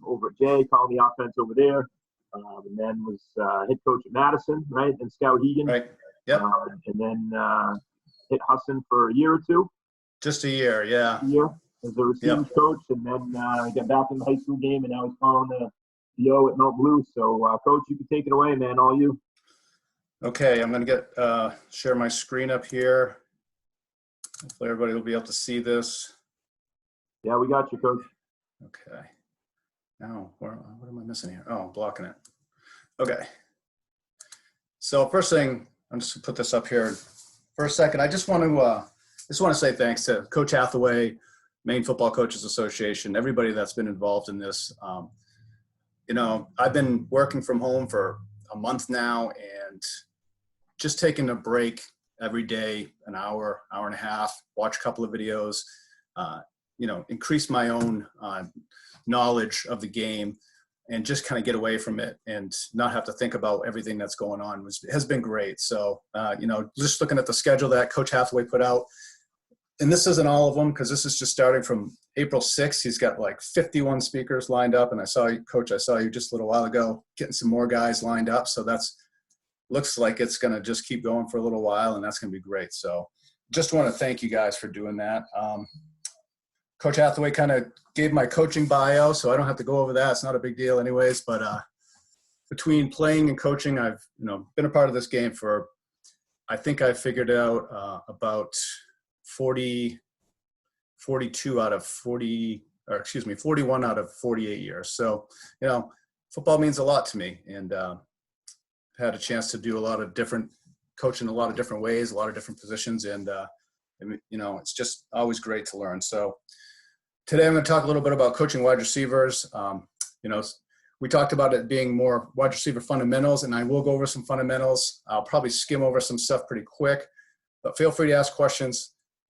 over at Jay, calling the offense over there. And then was head coach at Madison, right? And Scout Hegan. Right. Yep. And then hit Husson for a year or two. Just a year, yeah. A year as a receivers coach. And then got back in the high school game, and now he's calling the O at Mount Blue. So, Coach, you can take it away, man. All you. Okay, I'm going to share my screen up here. Hopefully everybody will be able to see this. Yeah, we got you, Coach. Okay. Now, what am I missing here? Oh, I'm blocking it. Okay. So first thing, I'm just going to put this up here for a second. I just want to say thanks to Coach Hathaway, Maine Football Coaches Association, everybody that's been involved in this. You know, I've been working from home for a month now, and just taking a break every day, an hour, hour and a half, watch a couple of videos, you know, increase my own knowledge of the game, and just kind of get away from it and not have to think about everything that's going on has been great. So, you know, just looking at the schedule that Coach Hathaway put out, and this isn't all of them because this is just starting from April 6th. He's got like 51 speakers lined up, and I saw you, Coach, I saw you just a little while ago getting some more guys lined up. So looks like it's going to just keep going for a little while, and that's going to be great. So just want to thank you guys for doing that. Coach Hathaway kind of gave my coaching bio, so I don't have to go over that. It's not a big deal anyways, but between playing and coaching, I've, you know, been a part of this game for, I think I figured out about 41 out of 48 years. So, you know, football means a lot to me, and had a chance to do a lot of different coaching, a lot of different ways, a lot of different positions. And, you know, it's just always great to learn. So today I'm going to talk a little bit about coaching wide receivers. You know, we talked about it being more wide receiver fundamentals, and I will go over some fundamentals. I'll probably skim over some stuff pretty quick, but feel free to ask questions.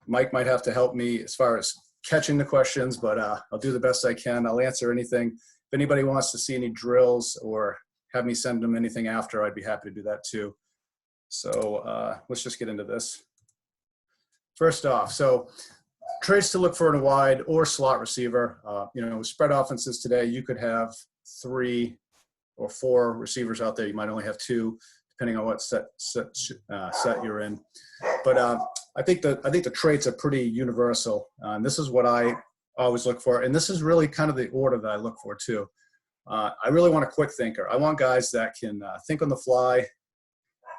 Mike might have to help me as far as catching the questions, but I'll do the best I can. I'll answer anything. If anybody wants to see any drills or have me send them anything after, I'd be happy to do that too. So let's just get into this. First off, so traits to look for in a wide or slot receiver. You know, with spread offenses today, you could have 3 or 4 receivers out there. You might only have 2, depending on what set you're in. But I think the traits are pretty universal. And this is what I always look for. And this is really kind of the order that I look for too. I really want a quick thinker. I want guys that can think on the fly,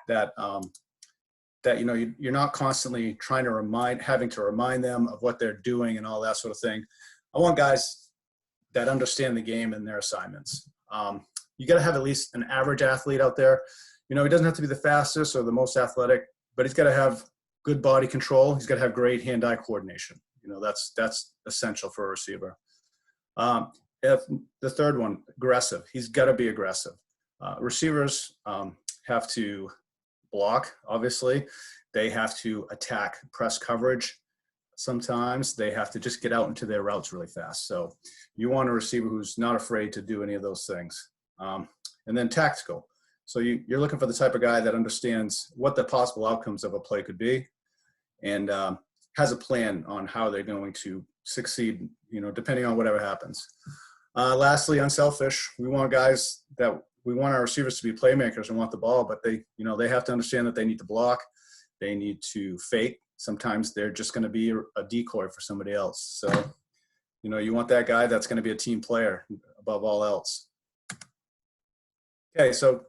that you know, you're not constantly having to remind them of what they're doing and all that sort of thing. I want guys that understand the game and their assignments. You got to have at least an average athlete out there. You know, he doesn't have to be the fastest or the most athletic, but he's got to have good body control. He's got to have great hand-eye coordination. You know, that's essential for a receiver. If the third one, aggressive. He's got to be aggressive. Receivers have to block, obviously. They have to attack press coverage. Sometimes they have to just get out into their routes really fast. So you want a receiver who's not afraid to do any of those things. And then tactical. So you're looking for the type of guy that understands what the possible outcomes of a play could be, and has a plan on how they're going to succeed, you know, depending on whatever happens. Lastly, unselfish. We want our receivers to be playmakers and want the ball, but they have to understand that they need to block. They need to fake. Sometimes they're just going to be a decoy for somebody else. So, you know, you want that guy that's going to be a team player above all else. Okay, so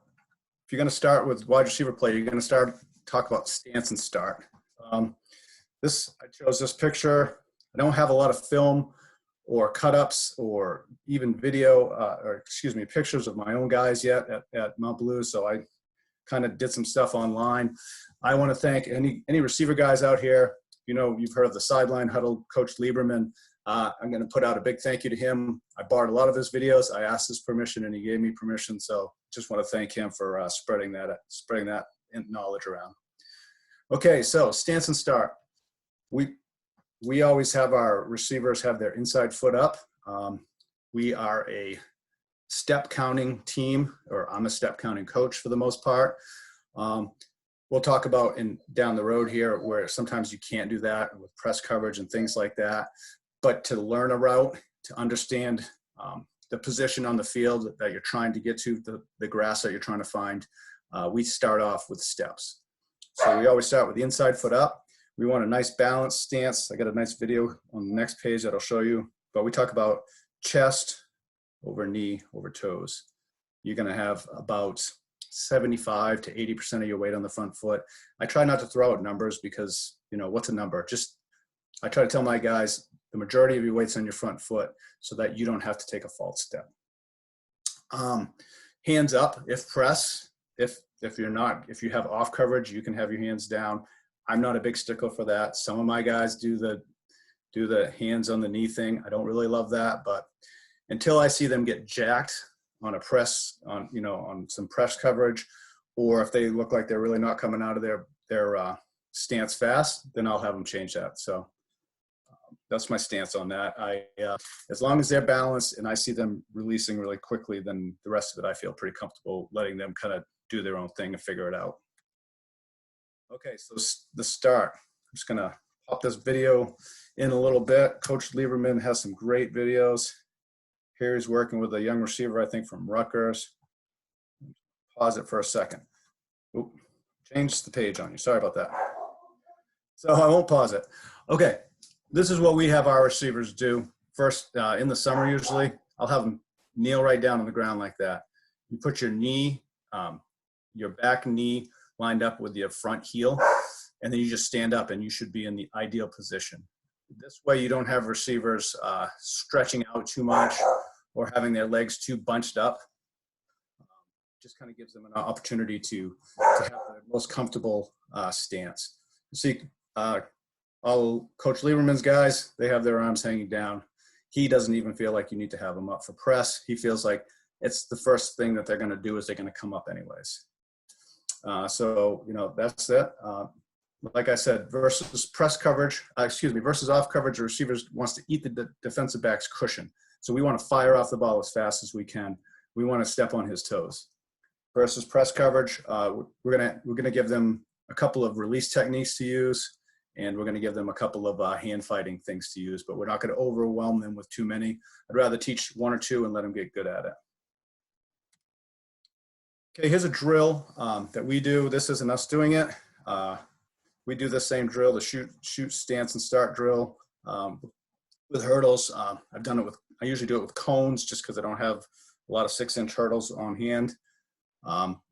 if you're going to start with wide receiver play, you're going to talk about stance and start. I chose this picture. I don't have a lot of film or cut-ups or even pictures of my own guys yet at Mount Blue, so I kind of did some stuff online. I want to thank any receiver guys out here. You know, you've heard of the sideline huddle, Coach Lieberman. I'm going to put out a big thank you to him. I borrowed a lot of his videos. I asked his permission, and he gave me permission, so just want to thank him for spreading that knowledge around. Okay, so stance and start. We always have our receivers have their inside foot up. We are a step counting team, or I'm a step counting coach for the most part. We'll talk about down the road here where sometimes you can't do that with press coverage and things like that. But to learn a route, to understand the position on the field that you're trying to get to, the grass that you're trying to find, we start off with steps. So we always start with the inside foot up. We want a nice balanced stance. I got a nice video on the next page that I'll show you, but we talk about chest over knee over toes. You're going to have about 75 to 80% of your weight on the front foot. I try not to throw out numbers because, you know, what's a number? I try to tell my guys the majority of your weight's on your front foot so that you don't have to take a false step. Hands up if press. If you have off coverage, you can have your hands down. I'm not a big stickler for that. Some of my guys do the hands on the knee thing. I don't really love that, but until I see them get jacked on a press, on some press coverage, or if they look like they're really not coming out of their stance fast, then I'll have them change that. So that's my stance on that. As long as they're balanced and I see them releasing really quickly, then the rest of it I feel pretty comfortable letting them kind of do their own thing and figure it out. Okay, so the start. I'm just gonna pop this video in a little bit. Coach Lieberman has some great videos. Here he's working with a young receiver, I think from Rutgers. Pause it for a second. Oop, changed the page on you, sorry about that. So I won't pause it. Okay, this is what we have our receivers do. First, in the summer usually, I'll have them kneel right down on the ground like that. You put your knee, your back knee lined up with your front heel, and then you just stand up and you should be in the ideal position. This way you don't have receivers stretching out too much or having their legs too bunched up. Just kind of gives them an opportunity to have the most comfortable stance. You see, all Coach Lieberman's guys, they have their arms hanging down. He doesn't even feel like you need to have them up for press. He feels like it's the first thing that they're going to do is they're going to come up anyways. So, that's it. Like I said, versus press coverage, versus off coverage, the receiver wants to eat the defensive back's cushion. So we want to fire off the ball as fast as we can. We want to step on his toes. Versus press coverage, we're gonna give them a couple of release techniques to use, and we're gonna give them a couple of hand fighting things to use, but we're not gonna overwhelm them with too many. I'd rather teach one or two and let them get good at it. Okay, here's a drill that we do. This isn't us doing it. We do the same drill, the shoot, stance, and start drill with hurdles. I usually do it with cones just because I don't have a lot of 6-inch hurdles on hand.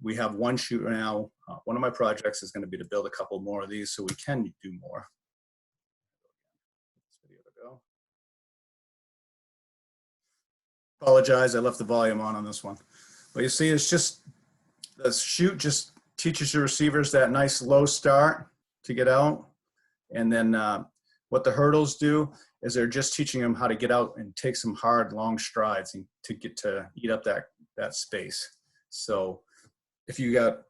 We have one shoot now. One of my projects is going to be to build a couple more of these so we can do more. Apologize, I left the volume on this one. But you see, it's just, the shoot just teaches your receivers that nice low start to get out. And then what the hurdles do is they're just teaching them how to get out and take some hard, long strides and to get to eat up that space. So if you got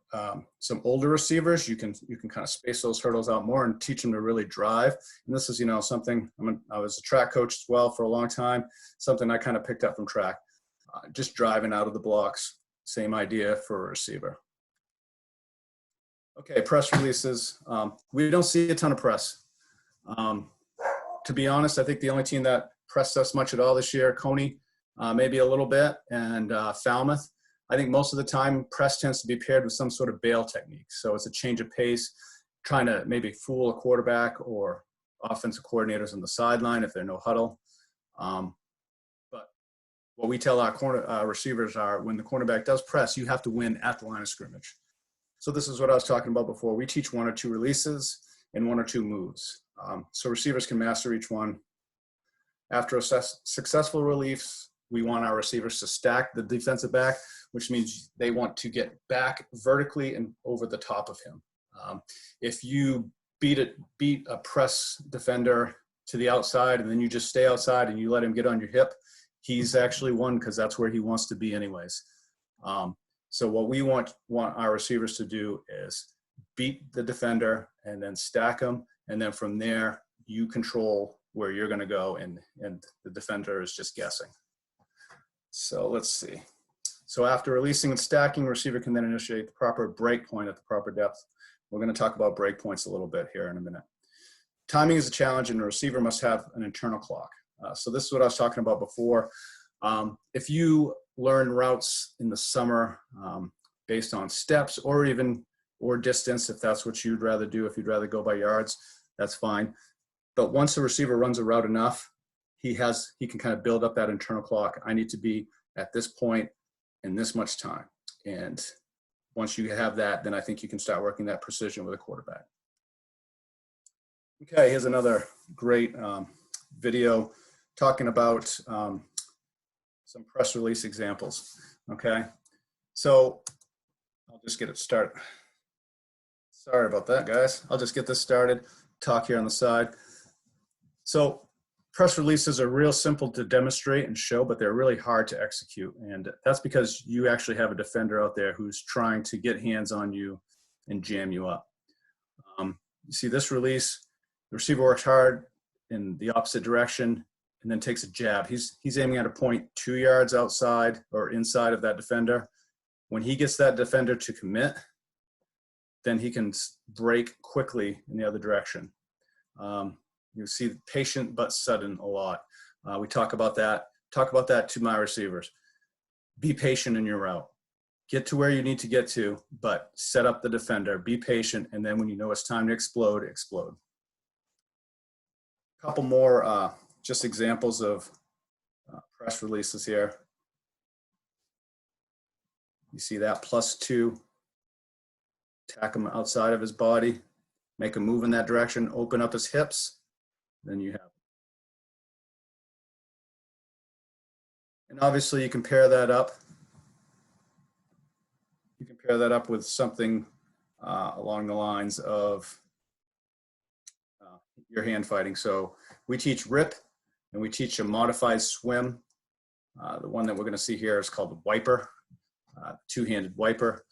some older receivers, you can kind of space those hurdles out more and teach them to really drive. And this is, something, I was a track coach as well for a long time, something I kind of picked up from track, just driving out of the blocks. Same idea for a receiver. Okay, press releases. We don't see a ton of press. To be honest, I think the only team that pressed us much at all this year, Coney, maybe a little bit, and Falmouth. I think most of the time press tends to be paired with some sort of bail technique. So it's a change of pace, trying to maybe fool a quarterback or offensive coordinators on the sideline if there's no huddle. But what we tell our receivers are when the cornerback does press, you have to win at the line of scrimmage. So this is what I was talking about before. We teach 1 or 2 releases and 1 or 2 moves. So receivers can master each one. After a successful release, we want our receivers to stack the defensive back, which means they want to get back vertically and over the top of him. If you beat a press defender to the outside and then you just stay outside and you let him get on your hip, he's actually won because that's where he wants to be anyways. So what we want our receivers to do is beat the defender and then stack them. And then from there, you control where you're going to go and the defender is just guessing. So let's see. So after releasing and stacking, receiver can then initiate the proper break point at the proper depth. We're going to talk about break points a little bit here in a minute. Timing is a challenge and the receiver must have an internal clock. So this is what I was talking about before. If you learn routes in the summer based on steps or distance, if that's what you'd rather do, if you'd rather go by yards, that's fine. But once the receiver runs a route enough, he can kind of build up that internal clock. I need to be at this point in this much time. And once you have that, then I think you can start working that precision with a quarterback. Okay, here's another great video talking about some press release examples. Okay, so I'll just get it started. Sorry about that, guys. I'll just get this started, talk here on the side. So press releases are real simple to demonstrate and show, but they're really hard to execute. And that's because you actually have a defender out there who's trying to get hands on you and jam you up. You see this release, the receiver works hard in the opposite direction and then takes a jab. He's aiming at a point 2 yards outside or inside of that defender. When he gets that defender to commit, then he can break quickly in the other direction. You see patient but sudden a lot. We talk about that to my receivers. Be patient in your route. Get to where you need to get to, but set up the defender, be patient, and then when you know it's time to explode, explode. A couple more just examples of press releases here. You see that +2, attack him outside of his body, make him move in that direction, open up his hips, then you have. And obviously you compare that up. You compare that up with something along the lines of your hand fighting. So we teach rip and we teach a modified swim. The one that we're going to see here is called the wiper, two-handed wiper.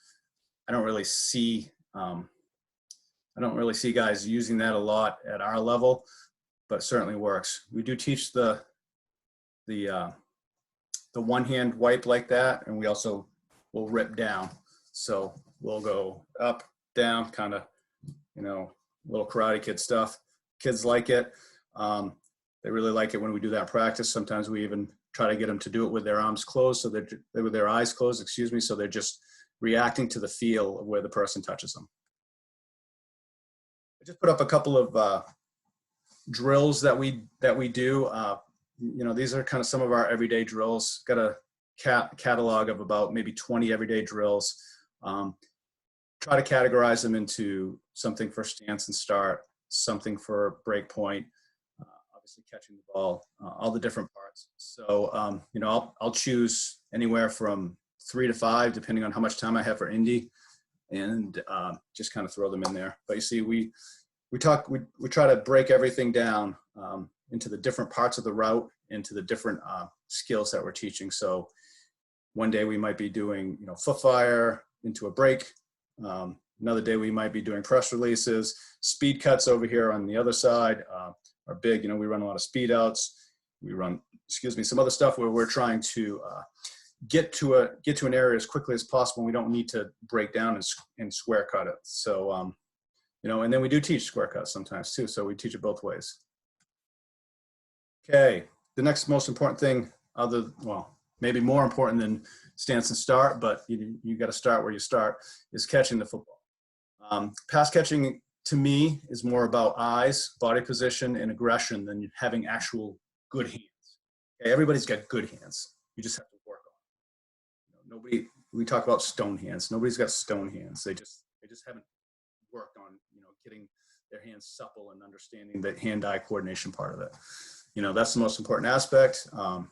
I don't really see guys using that a lot at our level, but it certainly works. We do teach the one-hand wipe like that, and we also will rip down. So we'll go up, down, kind of, little Karate Kid stuff. Kids like it. They really like it when we do that in practice. Sometimes we even try to get them to do it with their arms closed, so with their eyes closed, so they're just reacting to the feel of where the person touches them. I just put up a couple of drills that we do. These are kind of some of our everyday drills. Got a catalog of about maybe 20 everyday drills. Try to categorize them into something for stance and start, something for break point, obviously catching the ball, all the different parts. So, I'll choose anywhere from 3 to 5, depending on how much time I have for Indy, and just kind of throw them in there. But you see, we try to break everything down into the different parts of the route, into the different skills that we're teaching. So one day we might be doing, foot fire into a break. Another day we might be doing press releases. Speed cuts over here on the other side are big. We run a lot of speed outs. We run, some other stuff where we're trying to get to an area as quickly as possible. We don't need to break down and square cut it. So, and then we do teach square cuts sometimes too. So we teach it both ways. Okay, the next most important thing, maybe more important than stance and start, but you got to start where you start, is catching the football. Pass catching to me is more about eyes, body position, and aggression than having actual good hands. Okay, everybody's got good hands. You just have to work on it. We talk about stone hands. Nobody's got stone hands. They just haven't worked on, getting their hands supple and understanding the hand-eye coordination part of it. That's the most important aspect. I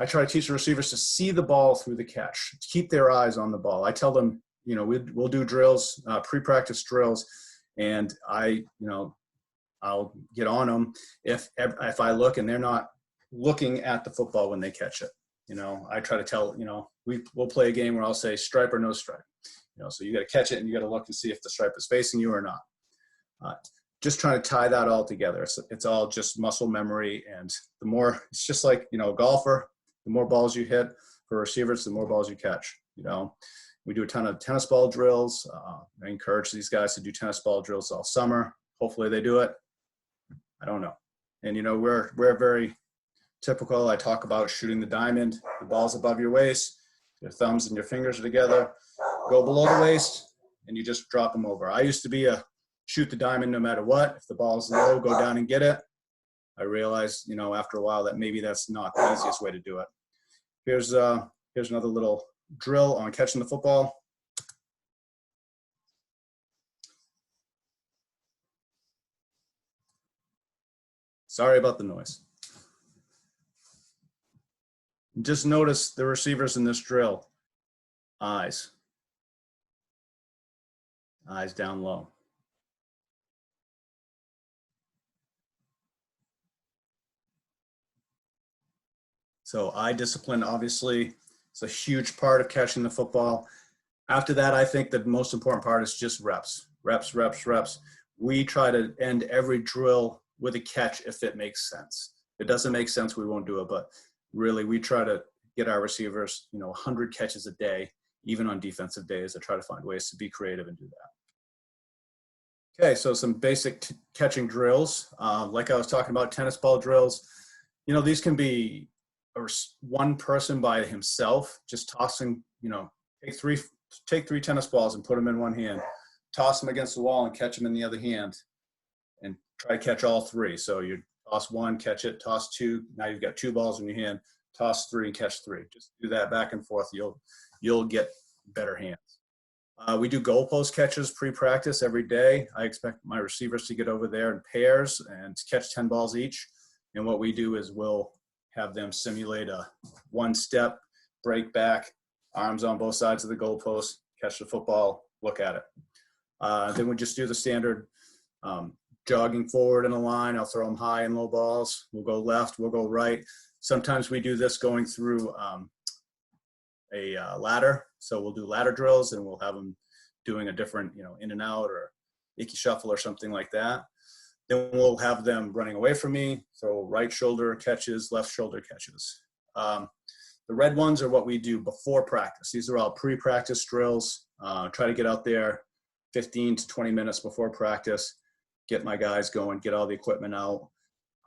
try to teach the receivers to see the ball through the catch, keep their eyes on the ball. I tell them, we'll do drills, pre-practice drills, and I'll get on them if I look and they're not looking at the football when they catch it. I try to tell, we'll play a game where I'll say stripe or no stripe. So you got to catch it and you got to look and see if the stripe is facing you or not. Just trying to tie that all together. It's all just muscle memory, and the more, it's just like, a golfer, the more balls you hit for receivers, the more balls you catch. We do a ton of tennis ball drills. I encourage these guys to do tennis ball drills all summer. Hopefully they do it. I don't know. And, we're very typical. I talk about shooting the diamond, the ball's above your waist, your thumbs and your fingers are together, go below the waist, and you just drop them over. I used to be a shoot the diamond no matter what. If the ball's low, go down and get it. I realized, you know, after a while that maybe that's not the easiest way to do it. Here's another little drill on catching the football. Sorry about the noise. Just notice the receivers in this drill. Eyes. Eyes down low. So eye discipline, obviously, is a huge part of catching the football. After that, I think the most important part is just reps. Reps, reps, reps. We try to end every drill with a catch if it makes sense. If it doesn't make sense, we won't do it. But really, we try to get our receivers, you know, 100 catches a day, even on defensive days. I try to find ways to be creative and do that. Okay, so some basic catching drills. Like I was talking about, tennis ball drills. You know, these can be one person by himself, just tossing, you know, take three tennis balls and put them in one hand, toss them against the wall and catch them in the other hand, and try to catch all three. So you toss one, catch it, toss two. Now you've got two balls in your hand. Toss three and catch three. Just do that back and forth. You'll get better hands. We do goalpost catches pre-practice every day. I expect my receivers to get over there in pairs and catch 10 balls each. And what we do is we'll have them simulate a one-step, break back, arms on both sides of the goalpost, catch the football, look at it. Then we just do the standard jogging forward in a line. I'll throw them high and low balls. We'll go left, we'll go right. Sometimes we do this going through a ladder. So we'll do ladder drills and we'll have them doing a different, you know, in and out or icky shuffle or something like that. Then we'll have them running away from me. So right shoulder catches, left shoulder catches. The red ones are what we do before practice. These are all pre-practice drills. Try to get out there 15 to 20 minutes before practice, get my guys going, get all the equipment out.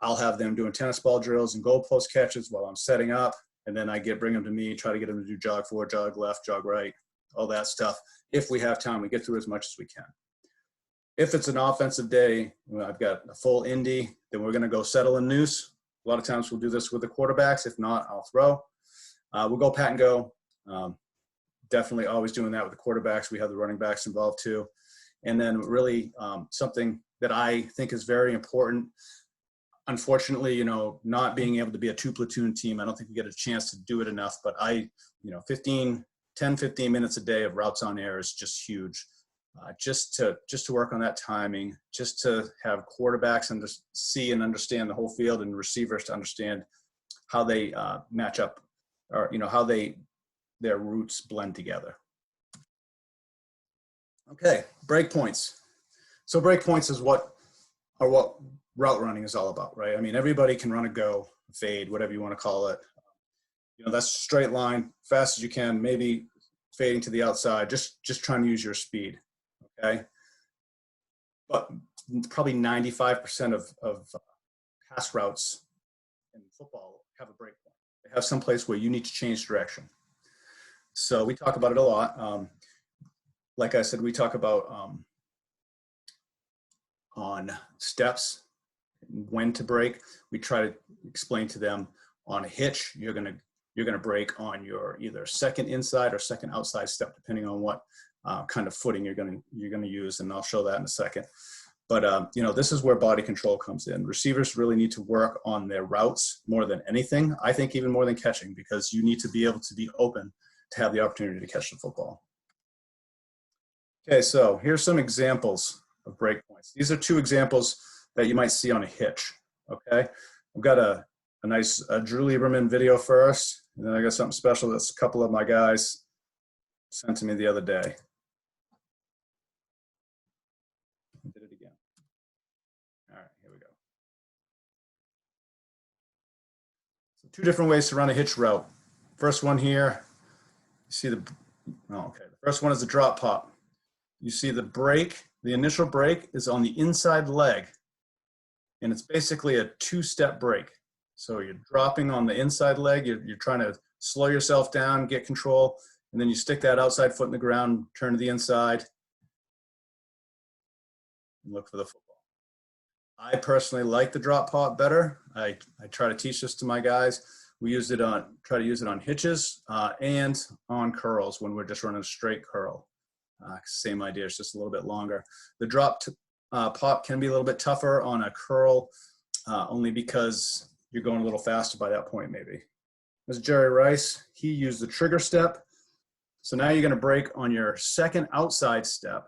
I'll have them doing tennis ball drills and goalpost catches while I'm setting up. And then I bring them to me, try to get them to do jog forward, jog left, jog right, all that stuff. If we have time, we get through as much as we can. If it's an offensive day, I've got a full indie, then we're going to go settle and noose. A lot of times we'll do this with the quarterbacks. If not, I'll throw. We'll go pat and go. Definitely always doing that with the quarterbacks. We have the running backs involved too. And then really something that I think is very important. Unfortunately, you know, not being able to be a two platoon team, I don't think we get a chance to do it enough, but 10, 15 minutes a day of routes on air is just huge. Just to work on that timing, just to have quarterbacks see and understand the whole field and receivers to understand how they match up, or, you know, how their routes blend together. Okay, break points. So break points is what route running is all about, right? I mean, everybody can run a go, fade, whatever you want to call it. You know, that's a straight line, fast as you can, maybe fading to the outside, just trying to use your speed, okay? But probably 95% of pass routes in football have a break point. They have some place where you need to change direction. So we talk about it a lot. Like I said, we talk about on steps, when to break. We try to explain to them on a hitch, you're gonna break on your either second inside or second outside step, depending on what kind of footing you're gonna use, and I'll show that in a second. But you know, this is where body control comes in. Receivers really need to work on their routes more than anything. I think even more than catching, because you need to be able to be open to have the opportunity to catch the football. Okay, so here's some examples of break points. These are two examples that you might see on a hitch, okay? I've got a nice Drew Lieberman video first, and then I got something special that's a couple of my guys sent to me the other day. I did it again. All right, here we go. So two different ways to run a hitch route. First one here, you see the first one is the drop pop. You see the break, the initial break is on the inside leg, and it's basically a two-step break. So you're dropping on the inside leg. You're trying to slow yourself down, get control, and then you stick that outside foot in the ground, turn to the inside, and look for the football. I personally like the drop pop better. I try to teach this to my guys. We try to use it on hitches and on curls when we're just running a straight curl. Same idea, it's just a little bit longer. The drop pop can be a little bit tougher on a curl only because you're going a little faster by that point maybe. As Jerry Rice, he used the trigger step. So now you're gonna break on your second outside step.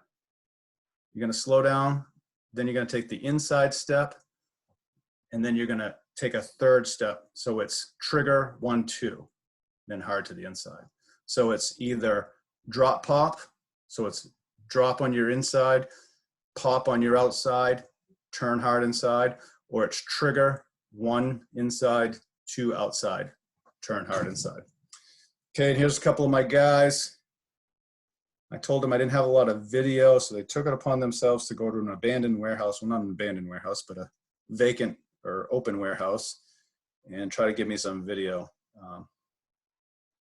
You're gonna slow down, then you're gonna take the inside step, and then you're gonna take a third step. So it's trigger 1, 2, then hard to the inside. So it's either drop pop, so it's drop on your inside, pop on your outside, turn hard inside, or it's trigger 1 inside, 2 outside, turn hard inside. Okay, and here's a couple of my guys. I told them I didn't have a lot of video, so they took it upon themselves to go to an abandoned warehouse. Well, not an abandoned warehouse, but a vacant or open warehouse and try to give me some video.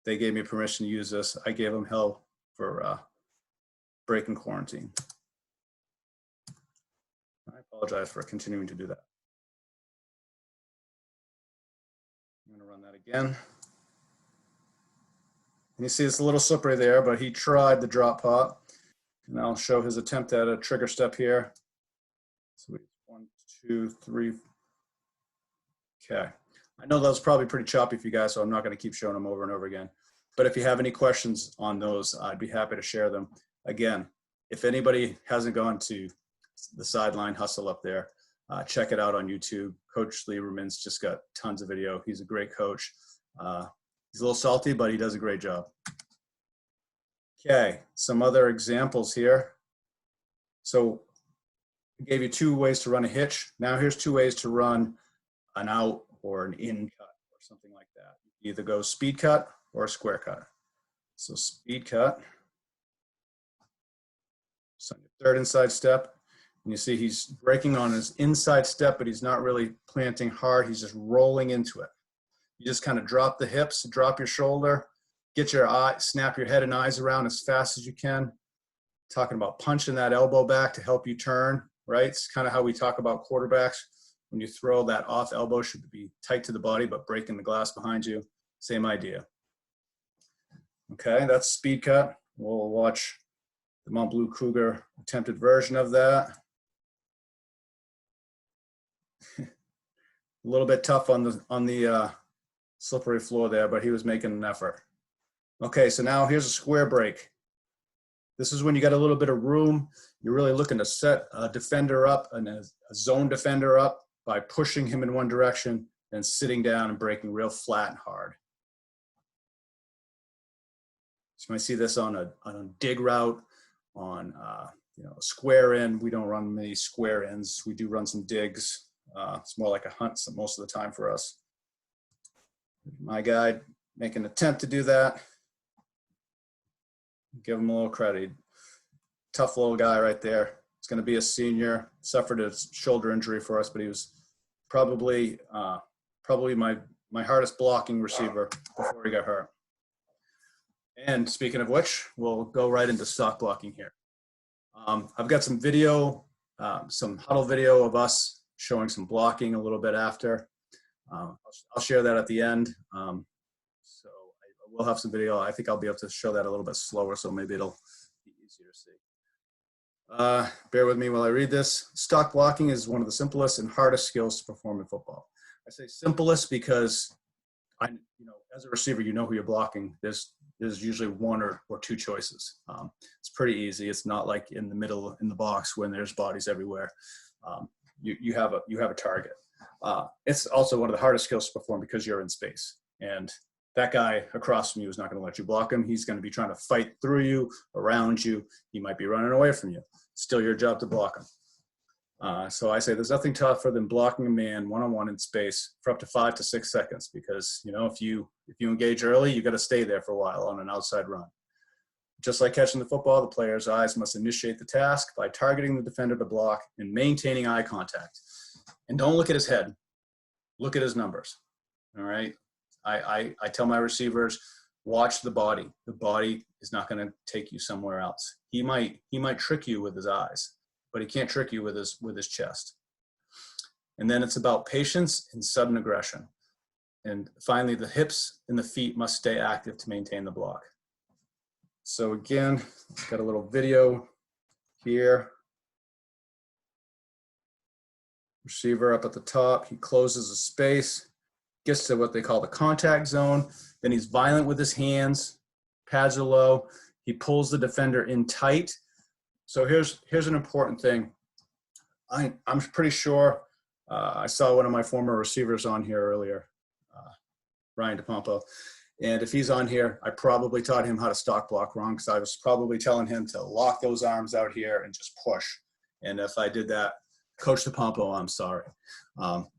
They gave me permission to use this. I gave them hell for breaking quarantine. I apologize for continuing to do that. I'm gonna run that again. And you see it's a little slippery there, but he tried the drop pop. And I'll show his attempt at a trigger step here. So 1, 2, 3. Okay. I know that was probably pretty choppy for you guys, so I'm not going to keep showing them over and over again. But if you have any questions on those, I'd be happy to share them. Again, if anybody hasn't gone to the sideline hustle up there, check it out on YouTube. Coach Lieberman's just got tons of video. He's a great coach. He's a little salty, but he does a great job. Okay, some other examples here. So I gave you 2 ways to run a hitch. Now here's 2 ways to run an out or an in cut or something like that. You either go speed cut or square cut. So speed cut. So your third inside step. And you see he's breaking on his inside step, but he's not really planting hard. He's just rolling into it. You just kind of drop the hips, drop your shoulder, get your eye, snap your head and eyes around as fast as you can. Talking about punching that elbow back to help you turn, right? It's kind of how we talk about quarterbacks. When you throw that off elbow, should be tight to the body, but breaking the glass behind you. Same idea. Okay, that's speed cut. We'll watch the Mont Bleu Cougar attempted version of that. A little bit tough on the slippery floor there, but he was making an effort. Okay, so now here's a square break. This is when you got a little bit of room. You're really looking to set a defender up and a zone defender up by pushing him in one direction and sitting down and breaking real flat and hard. So you might see this on a dig route, on a square end. We don't run many square ends. We do run some digs. It's more like a hunt most of the time for us. My guy make an attempt to do that. Give him a little credit. Tough little guy right there. He's going to be a senior. Suffered a shoulder injury for us, but he was probably my hardest blocking receiver before he got hurt. And speaking of which, we'll go right into stock blocking here. I've got some video, some huddle video of us showing some blocking a little bit after. I'll share that at the end. So I will have some video. I think I'll be able to show that a little bit slower, so maybe it'll be easier to see. Bear with me while I read this. Stock blocking is one of the simplest and hardest skills to perform in football. I say simplest because as a receiver, you know who you're blocking. There's usually 1 or 2 choices. It's pretty easy. It's not like in the middle in the box when there's bodies everywhere. You have a target. It's also one of the hardest skills to perform because you're in space, and that guy across from you is not going to let you block him. He's going to be trying to fight through you, around you. He might be running away from you. Still your job to block him. So I say there's nothing tougher than blocking a man one-on-one in space for up to 5 to 6 seconds, because if you engage early, you got to stay there for a while on an outside run. Just like catching the football, the player's eyes must initiate the task by targeting the defender to block and maintaining eye contact. And don't look at his head. Look at his numbers. All right. I tell my receivers, watch the body. The body is not going to take you somewhere else. He might trick you with his eyes, but he can't trick you with his chest. And then it's about patience and sudden aggression. And finally, the hips and the feet must stay active to maintain the block. So again, got a little video here. Receiver up at the top, he closes a space, gets to what they call the contact zone. Then he's violent with his hands, pads are low. He pulls the defender in tight. So here's an important thing. I'm pretty sure I saw one of my former receivers on here earlier, Ryan DePompo. And if he's on here, I probably taught him how to stock block wrong, because I was probably telling him to lock those arms out here and just push. And if I did that, Coach DePompo, I'm sorry.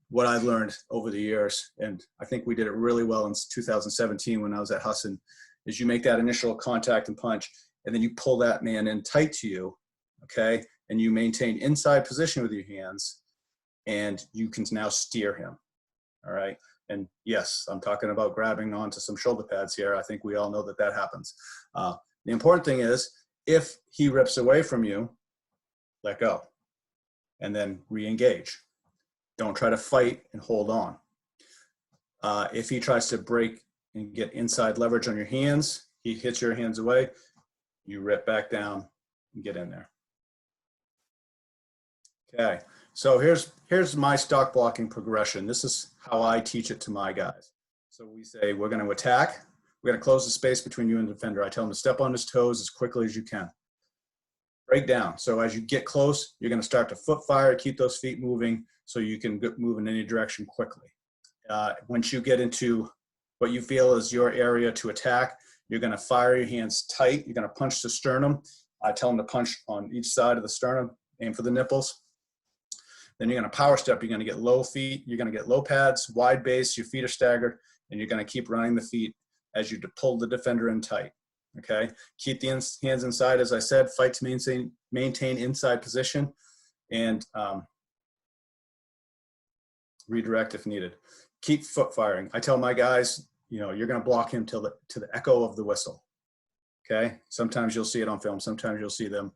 What I've learned over the years, and I think we did it really well in 2017 when I was at Husson, is you make that initial contact and punch, and then you pull that man in tight to you, okay? And you maintain inside position with your hands, and you can now steer him, all right? And yes, I'm talking about grabbing onto some shoulder pads here. I think we all know that that happens. The important thing is, if he rips away from you, let go, and then re-engage. Don't try to fight and hold on. If he tries to break and get inside leverage on your hands, he hits your hands away, you rip back down and get in there. Okay, so here's my stock blocking progression. This is how I teach it to my guys. So we say, we're going to attack. We're going to close the space between you and the defender. I tell him to step on his toes as quickly as you can. Break down. So as you get close, you're going to start to foot fire, keep those feet moving so you can move in any direction quickly. Once you get into what you feel is your area to attack, you're going to fire your hands tight. You're going to punch the sternum. I tell them to punch on each side of the sternum, aim for the nipples. Then you're going to power step. You're going to get low feet. You're going to get low pads, wide base. Your feet are staggered, and you're going to keep running the feet as you pull the defender in tight. Okay. Keep the hands inside, as I said. Fight to maintain inside position, and redirect if needed. Keep foot firing. I tell my guys, you're going to block him to the echo of the whistle. Okay. Sometimes you'll see it on film. Sometimes you'll see them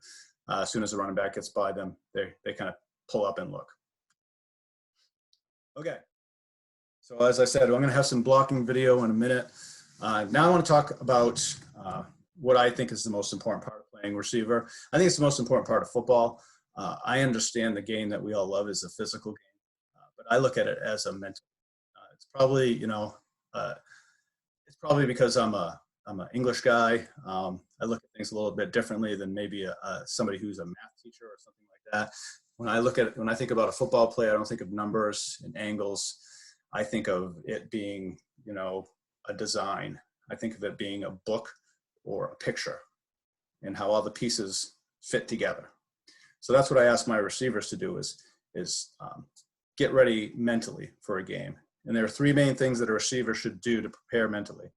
as soon as the running back gets by them, they kind of pull up and look. Okay. So as I said, I'm going to have some blocking video in a minute. Now I want to talk about what I think is the most important part of playing receiver. I think it's the most important part of football. I understand the game that we all love is a physical game, but I look at it as a mental. It's probably, it's probably because I'm an English guy. I look at things a little bit differently than maybe somebody who's a math teacher or something like that. When I think about a football play, I don't think of numbers and angles. I think of it being, a design. I think of it being a book or a picture and how all the pieces fit together. So that's what I ask my receivers to do is get ready mentally for a game. And there are three main things that a receiver should do to prepare mentally,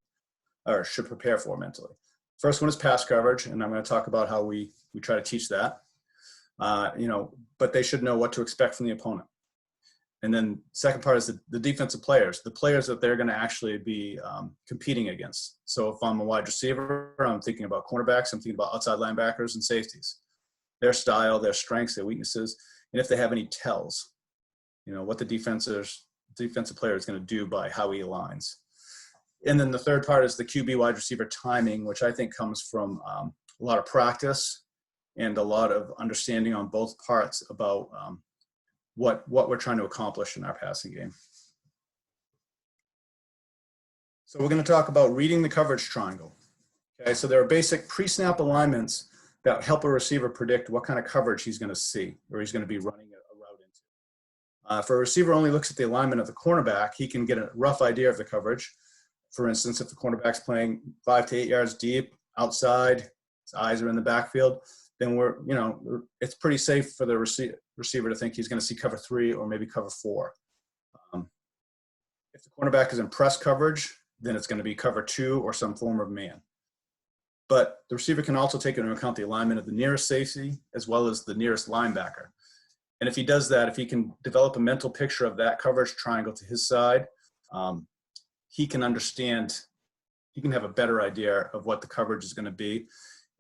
or should prepare for mentally. First one is pass coverage, and I'm going to talk about how we try to teach that. But they should know what to expect from the opponent. And then second part is the defensive players, the players that they're going to actually be competing against. So if I'm a wide receiver, I'm thinking about cornerbacks, I'm thinking about outside linebackers and safeties, their style, their strengths, their weaknesses, and if they have any tells, what the defensive player is going to do by how he aligns. And then the third part is the QB wide receiver timing, which I think comes from a lot of practice and a lot of understanding on both parts about what we're trying to accomplish in our passing game. So we're going to talk about reading the coverage triangle. Okay, so there are basic pre-snap alignments that help a receiver predict what kind of coverage he's going to see or he's going to be running a route into. If a receiver only looks at the alignment of the cornerback, he can get a rough idea of the coverage. For instance, if the cornerback's playing 5 to 8 yards deep outside, his eyes are in the backfield, then it's pretty safe for the receiver to think he's going to see cover 3 or maybe cover 4. If the cornerback is in press coverage, then it's going to be cover 2 or some form of man. But the receiver can also take into account the alignment of the nearest safety as well as the nearest linebacker. And if he does that, if he can develop a mental picture of that coverage triangle to his side, he can understand, he can have a better idea of what the coverage is going to be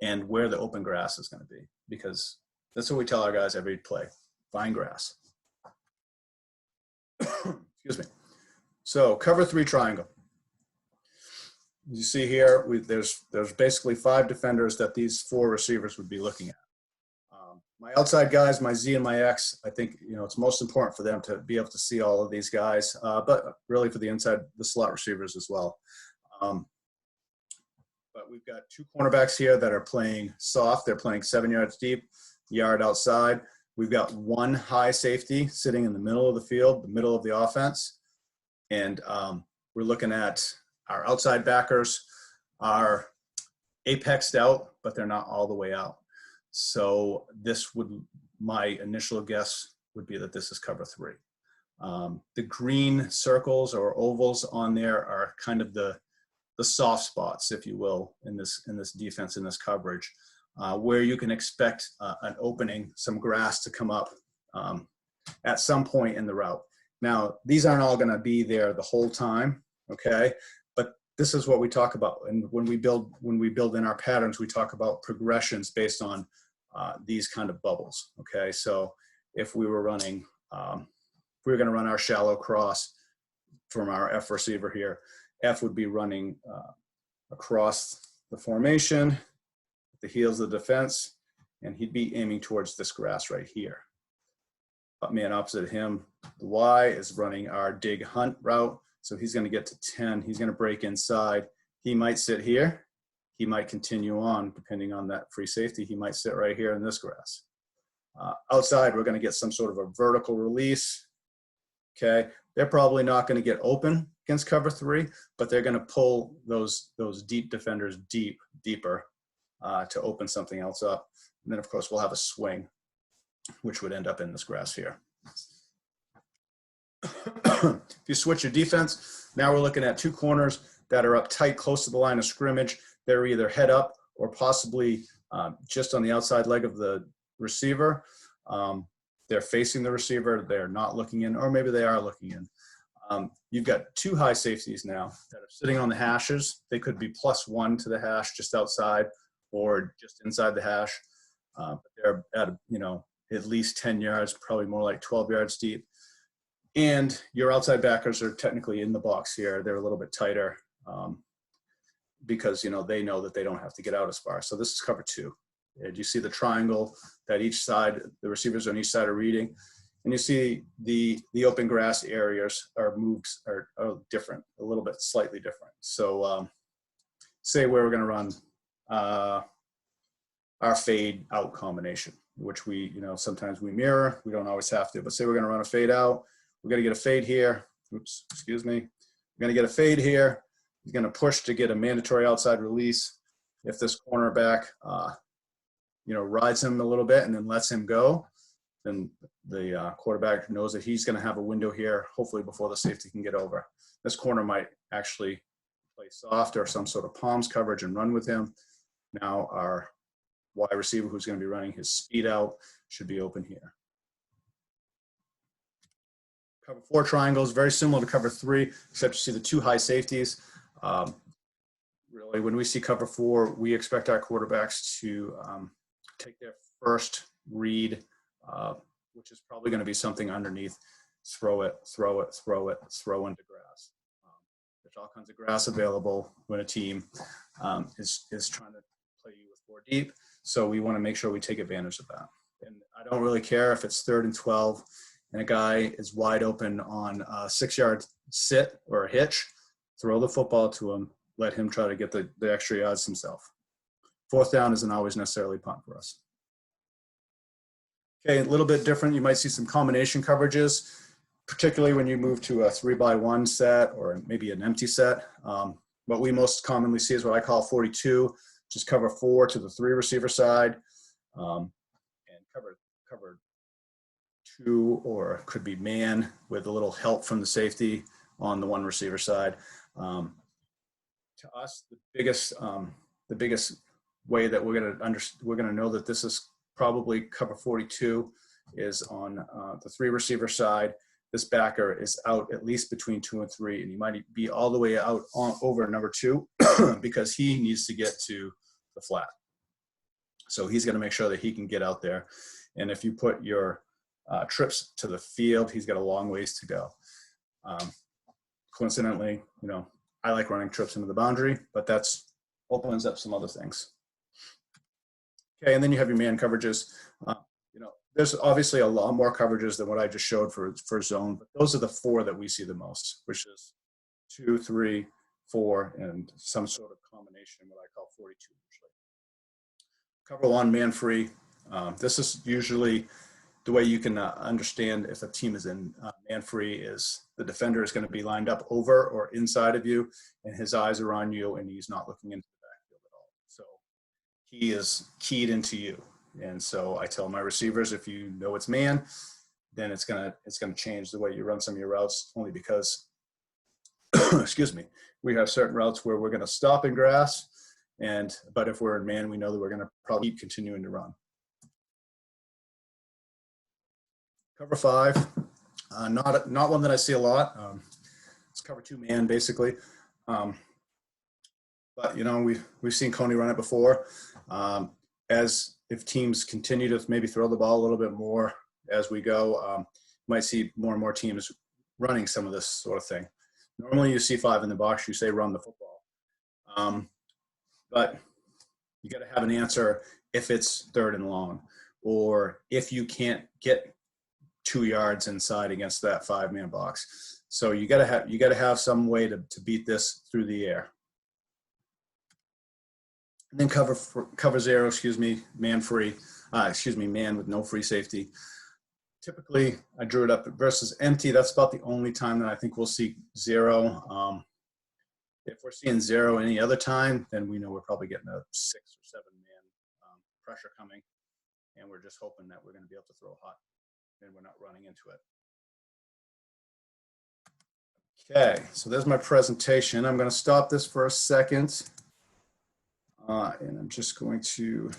and where the open grass is going to be, because that's what we tell our guys every play: find grass. Excuse me. So cover 3 triangle. You see here, there's basically 5 defenders that these 4 receivers would be looking at. My outside guys, my Z and my X, I think, you know, it's most important for them to be able to see all of these guys, but really for the inside, the slot receivers as well. But we've got 2 cornerbacks here that are playing soft. They're playing 7 yards deep, yard outside. We've got 1 high safety sitting in the middle of the field, the middle of the offense. And we're looking at our outside backers are apexed out, but they're not all the way out. So this would, my initial guess would be that this is cover 3. The green circles or ovals on there are kind of the soft spots, if you will, in this defense, in this coverage, where you can expect an opening, some grass to come up at some point in the route. Now, these aren't all going to be there the whole time, okay? But this is what we talk about, and when we build in our patterns, we talk about progressions based on these kind of bubbles, okay? So if we were running, if we were going to run our shallow cross from our F receiver here, F would be running across the formation, the heels of the defense, and he'd be aiming towards this grass right here. Man opposite him, the Y is running our dig hunt route. So he's going to get to 10. He's going to break inside. He might sit here. He might continue on, depending on that free safety. He might sit right here in this grass. Outside, we're going to get some sort of a vertical release. Okay, they're probably not going to get open against cover 3, but they're going to pull those deep defenders deeper to open something else up. And then, of course, we'll have a swing, which would end up in this grass here. If you switch your defense, now we're looking at 2 corners that are up tight, close to the line of scrimmage. They're either head up or possibly just on the outside leg of the receiver. They're facing the receiver. They're not looking in, or maybe they are looking in. You've got 2 high safeties now that are sitting on the hashes. They could be +1 to the hash just outside or just inside the hash. But they're at, you know, at least 10 yards, probably more like 12 yards deep. And your outside backers are technically in the box here. They're a little bit tighter because, you know, they know that they don't have to get out as far. So this is cover 2. And you see the triangle that each side, the receivers on each side are reading. And you see the open grass areas are different, a little bit slightly different. So say where we're going to run our fade out combination, which we, you know, sometimes we mirror. We don't always have to, but say we're going to run a fade out. We're going to get a fade here. Oops, excuse me. We're going to get a fade here. He's going to push to get a mandatory outside release. If this cornerback, you know, rides him a little bit and then lets him go, then the quarterback knows that he's going to have a window here, hopefully before the safety can get over. This corner might actually play soft or some sort of palms coverage and run with him. Now our wide receiver, who's going to be running his speed out, should be open here. Cover 4 triangles, very similar to cover 3, except you see the 2 high safeties. Really, when we see cover 4, we expect our quarterbacks to take their first read, which is probably going to be something underneath, throw it, throw it, throw it, throw into grass. There's all kinds of grass available when a team is trying to play you with 4 deep. So we want to make sure we take advantage of that. And I don't really care if it's 3rd and 12 and a guy is wide open on a 6-yard sit or a hitch, throw the football to him, let him try to get the extra yards himself. 4th down isn't always necessarily punt for us. Okay, a little bit different. You might see some combination coverages, particularly when you move to a 3-by-1 set or maybe an empty set. What we most commonly see is what I call 42, just cover 4 to the 3 receiver side, and cover 2, or it could be man with a little help from the safety on the 1 receiver side. To us, the biggest way that we're going to know that this is probably cover 42 is on the 3 receiver side. this backer is out at least between 2 and 3, and he might be all the way out over number 2 because he needs to get to the flat. So he's going to make sure that he can get out there. And if you put your trips to the field, he's got a long ways to go. Coincidentally, I like running trips into the boundary, but that's opens up some other things. Okay, and then you have your man coverages. There's obviously a lot more coverages than what I just showed for zone, but those are the 4 that we see the most, which is 2, 3, 4, and some sort of combination, what I call 42 usually. Cover 1, man free. This is usually the way you can understand if a team is in man free is the defender is going to be lined up over or inside of you, and his eyes are on you, and he's not looking into the backfield at all. So he is keyed into you. And so I tell my receivers, if you know it's man, then it's gonna change the way you run some of your routes, only because, excuse me, we have certain routes where we're gonna stop in grass, but if we're in man, we know that we're gonna probably keep continuing to run. Cover 5, not one that I see a lot. It's cover 2 man basically, but we've seen Coney run it before. As if teams continue to maybe throw the ball a little bit more as we go, you might see more and more teams running some of this sort of thing. Normally you see 5 in the box, you say run the football. But you got to have an answer if it's 3rd and long, or if you can't get 2 yards inside against that 5-man box. So you got to have some way to beat this through the air. And then cover 0, man free, man with no free safety. Typically, I drew it up versus empty. That's about the only time that I think we'll see 0. If we're seeing 0 any other time, then we know we're probably getting a 6 or 7-man pressure coming, and we're just hoping that we're going to be able to throw hot and we're not running into it. Okay, so there's my presentation. I'm going to stop this for a second. And I'm just going to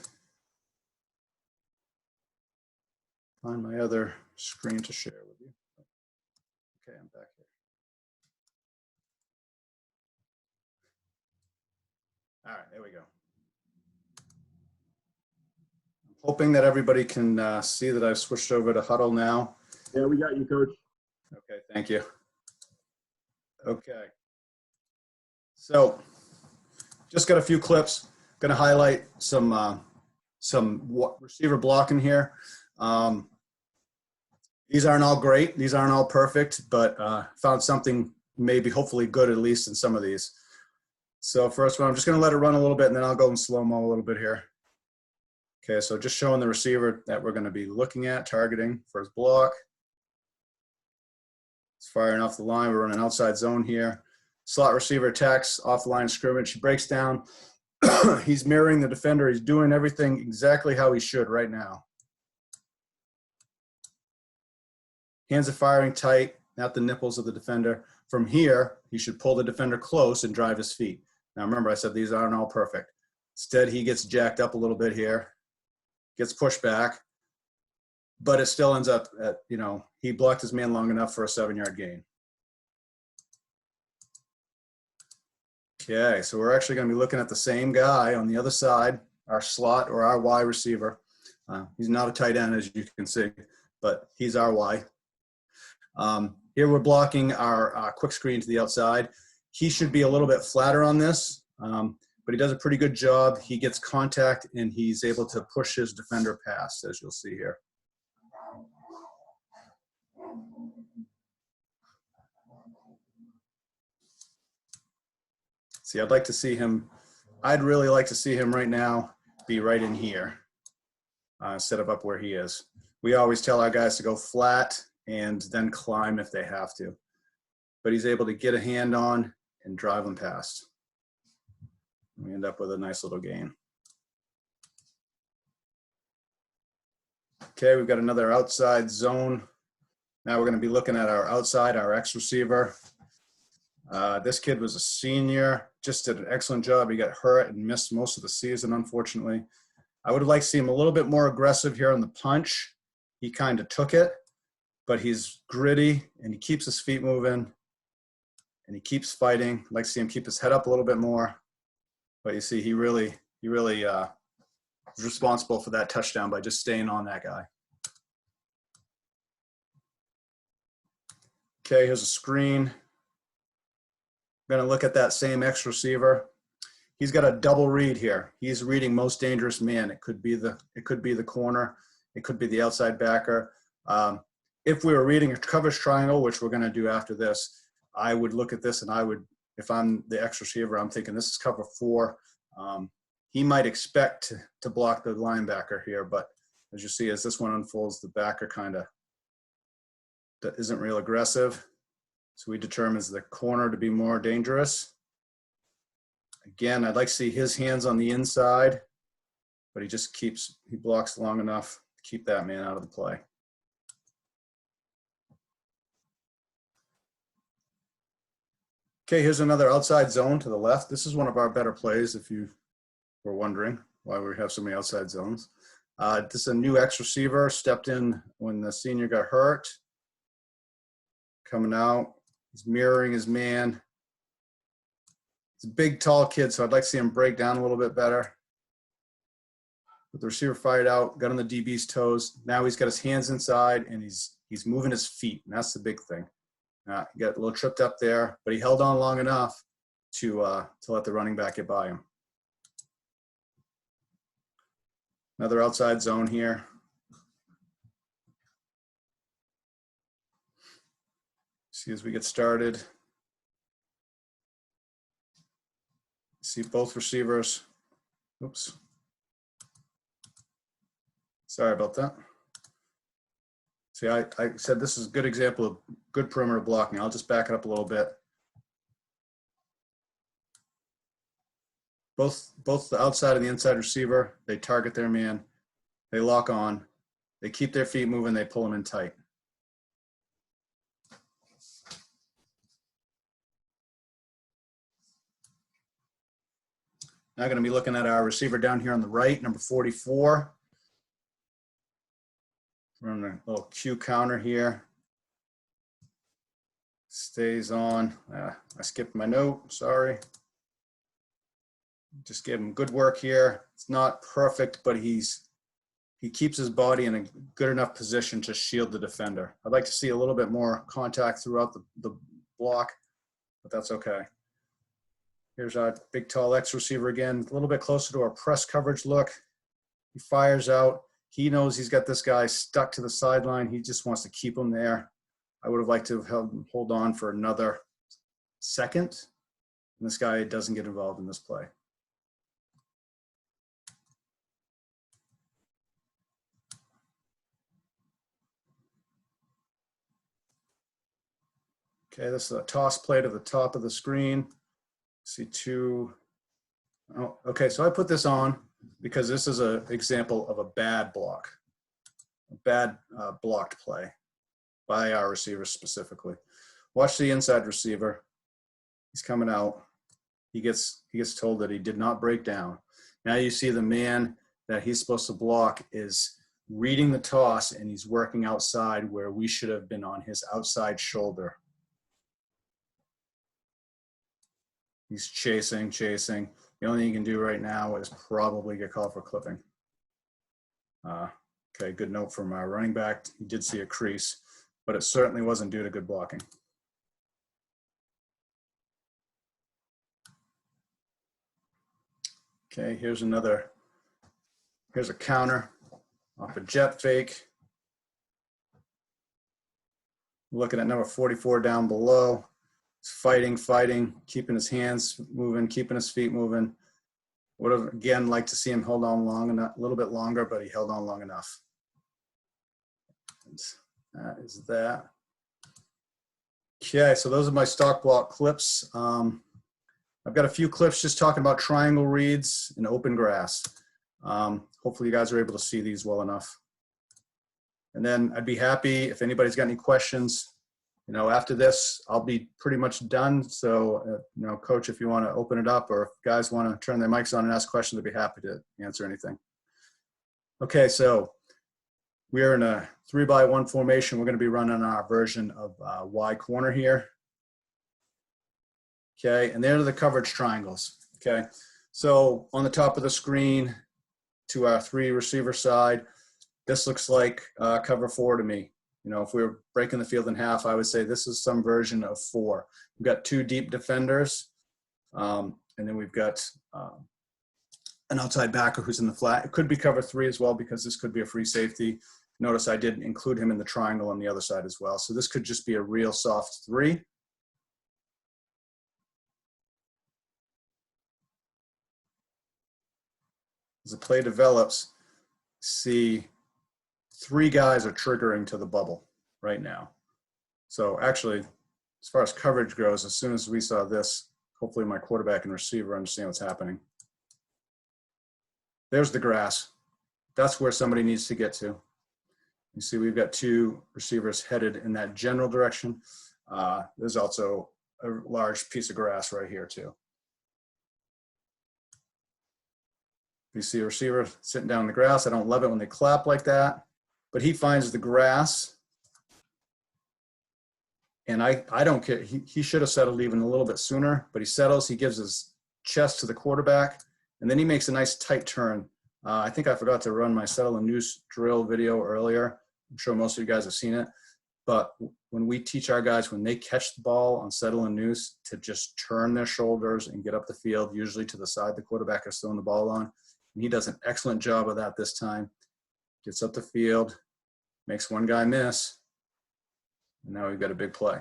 find my other screen to share with you. Okay, I'm back here. All right, there we go. I'm hoping that everybody can see that I've switched over to Huddle now. Yeah, we got you, Coach. Okay, thank you. Okay. So, just got a few clips. Going to highlight some receiver blocking here. These aren't all great. These aren't all perfect, but found something maybe hopefully good at least in some of these. So first one, I'm just going to let it run a little bit, and then I'll go in slow-mo a little bit here. Okay, so just showing the receiver that we're going to be looking at, targeting for his block. It's firing off the line. We're running outside zone here. Slot receiver attacks off the line of scrimmage. He breaks down. He's mirroring the defender. He's doing everything exactly how he should right now. Hands are firing tight at the nipples of the defender. From here, he should pull the defender close and drive his feet. Now remember, I said these aren't all perfect. Instead, he gets jacked up a little bit here, gets pushed back, but it still ends up at, he blocked his man long enough for a 7-yard gain. Okay, so we're actually going to be looking at the same guy on the other side, our slot or our Y receiver. He's not a tight end, as you can see, but he's our Y. Here we're blocking our quick screen to the outside. He should be a little bit flatter on this, but he does a pretty good job. He gets contact, and he's able to push his defender past, as you'll see here. See, I'd really like to see him right now be right in here instead of up where he is. We always tell our guys to go flat and then climb if they have to. But he's able to get a hand on and drive them past. We end up with a nice little gain. Okay, we've got another outside zone. Now we're going to be looking at our outside, our X receiver. This kid was a senior, just did an excellent job. He got hurt and missed most of the season, unfortunately. I would like to see him a little bit more aggressive here on the punch. He kind of took it, but he's gritty and he keeps his feet moving and he keeps fighting. I'd like to see him keep his head up a little bit more, but you see, he really was responsible for that touchdown by just staying on that guy. Okay, here's a screen. I'm going to look at that same X receiver. He's got a double read here. He's reading most dangerous man. It could be the corner. It could be the outside backer. If we were reading a coverage triangle, which we're going to do after this, I would look at this and I would, if I'm the X receiver, I'm thinking this is cover 4. He might expect to block the linebacker here, but as you see, as this one unfolds, the backer kind of isn't real aggressive. So he determines the corner to be more dangerous. Again, I'd like to see his hands on the inside, but he blocks long enough to keep that man out of the play. Okay, here's another outside zone to the left. This is one of our better plays, if you were wondering why we have so many outside zones. This is a new X receiver, stepped in when the senior got hurt. Coming out, he's mirroring his man. He's a big, tall kid, so I'd like to see him break down a little bit better. But the receiver fired out, got on the DB's toes. Now he's got his hands inside, and he's moving his feet, and that's the big thing. He got a little tripped up there, but he held on long enough to let the running back get by him. Another outside zone here. See as we get started. See both receivers. Oops. Sorry about that. See, I said this is a good example of good perimeter blocking. I'll just back it up a little bit. Both the outside and the inside receiver, they target their man. They lock on. They keep their feet moving. They pull them in tight. Now going to be looking at our receiver down here on the right, number 44. We're on a little Q counter here. Stays on. I skipped my note, sorry. Just gave him good work here. It's not perfect, but he keeps his body in a good enough position to shield the defender. I'd like to see a little bit more contact throughout the block, but that's okay. Here's our big, tall X receiver again, a little bit closer to our press coverage look. He fires out. He knows he's got this guy stuck to the sideline. He just wants to keep him there. I would have liked to have hold on for another second, and this guy doesn't get involved in this play. Okay, this is a toss play to the top of the screen. See two. Oh, okay, so I put this on because this is an example of a bad block, a bad blocked play by our receiver specifically. Watch the inside receiver. He's coming out. He gets told that he did not break down. Now you see the man that he's supposed to block is reading the toss, and he's working outside where we should have been on his outside shoulder. He's chasing. The only thing you can do right now is probably get called for clipping. Okay, good note from our running back. He did see a crease, but it certainly wasn't due to good blocking. Okay, here's a counter off a jet fake. Looking at number 44 down below. He's fighting, keeping his hands moving, keeping his feet moving. Would have, again, liked to see him hold on long enough, a little bit longer, but he held on long enough. And that is that. Okay, so those are my stock block clips. I've got a few clips just talking about triangle reads and open grass. Hopefully you guys are able to see these well enough. And then I'd be happy if anybody's got any questions. You know, after this, I'll be pretty much done. So, you know, Coach, if you want to open it up, or if guys want to turn their mics on and ask questions, I'd be happy to answer anything. Okay, so We are in a 3-by-1 formation. We're going to be running our version of Y corner here. Okay, and there are the coverage triangles. Okay, so on the top of the screen to our 3 receiver side, this looks like cover 4 to me. You know, if we were breaking the field in half, I would say this is some version of 4. We've got 2 deep defenders, and then we've got an outside backer who's in the flat. It could be cover 3 as well, because this could be a free safety. Notice I did include him in the triangle on the other side as well. So this could just be a real soft 3. As the play develops, see 3 guys are triggering to the bubble right now. So actually, as far as coverage goes, as soon as we saw this, hopefully my quarterback and receiver understand what's happening. There's the grass. That's where somebody needs to get to. You see we've got 2 receivers headed in that general direction. There's also a large piece of grass right here too. You see a receiver sitting down in the grass. I don't love it when they clap like that, but he finds the grass. And I don't care. He should have settled even a little bit sooner, but he settles. He gives his chest to the quarterback, and then he makes a nice tight turn. I think I forgot to run my settle and noose drill video earlier. I'm sure most of you guys have seen it. But when we teach our guys, when they catch the ball on settle and noose, to just turn their shoulders and get up the field, usually to the side the quarterback is throwing the ball on. And he does an excellent job of that this time. Gets up the field, makes one guy miss, and now we've got a big play.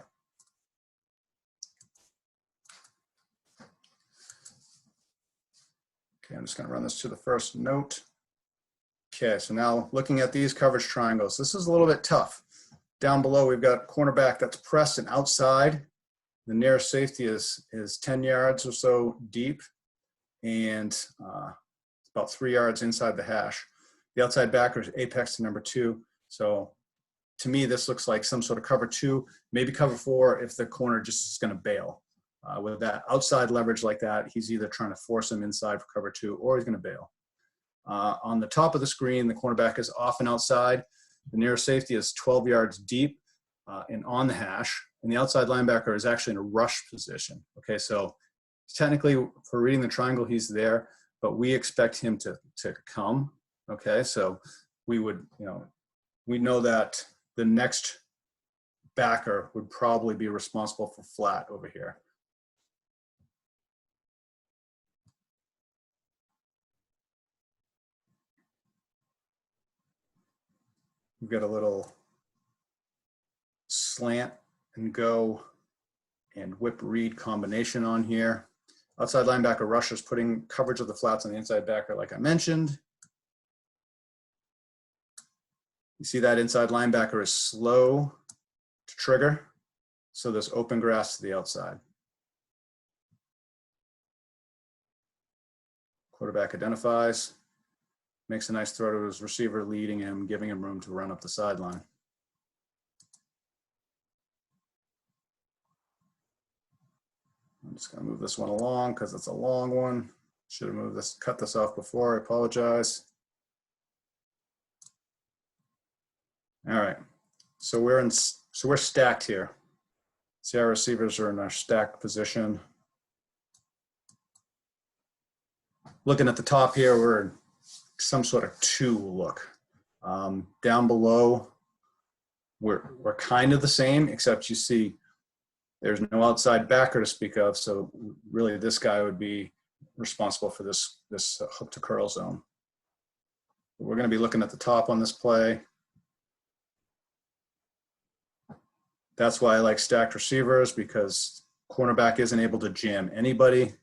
Okay, I'm just going to run this to the first note. Okay, so now looking at these coverage triangles, this is a little bit tough. Down below, we've got cornerback that's pressed and outside. The nearest safety is 10 yards or so deep, and it's about 3 yards inside the hash. The outside backer is apex to number 2. So to me, this looks like some sort of cover 2, maybe cover 4 if the corner just is going to bail. With that outside leverage like that, he's either trying to force him inside for cover 2 or he's going to bail. On the top of the screen, the cornerback is off and outside. The nearest safety is 12 yards deep and on the hash. And the outside linebacker is actually in a rush position. Okay, so technically for reading the triangle, he's there, but we expect him to come. Okay, so we would, we know that the next backer would probably be responsible for flat over here. We've got a little slant and go and whip read combination on here. Outside linebacker rush is putting coverage of the flats on the inside backer like I mentioned. You see that inside linebacker is slow to trigger, so there's open grass to the outside. Quarterback identifies, makes a nice throw to his receiver, leading him, giving him room to run up the sideline. I'm just going to move this one along because it's a long one. Should have cut this off before. I apologize. All right, so we're stacked here. See, our receivers are in our stacked position. Looking at the top here, we're in some sort of 2 look. Down below, we're kind of the same, except you see there's no outside backer to speak of, so really this guy would be responsible for this hook to curl zone. We're going to be looking at the top on this play. That's why I like stacked receivers, because cornerback isn't able to jam anybody.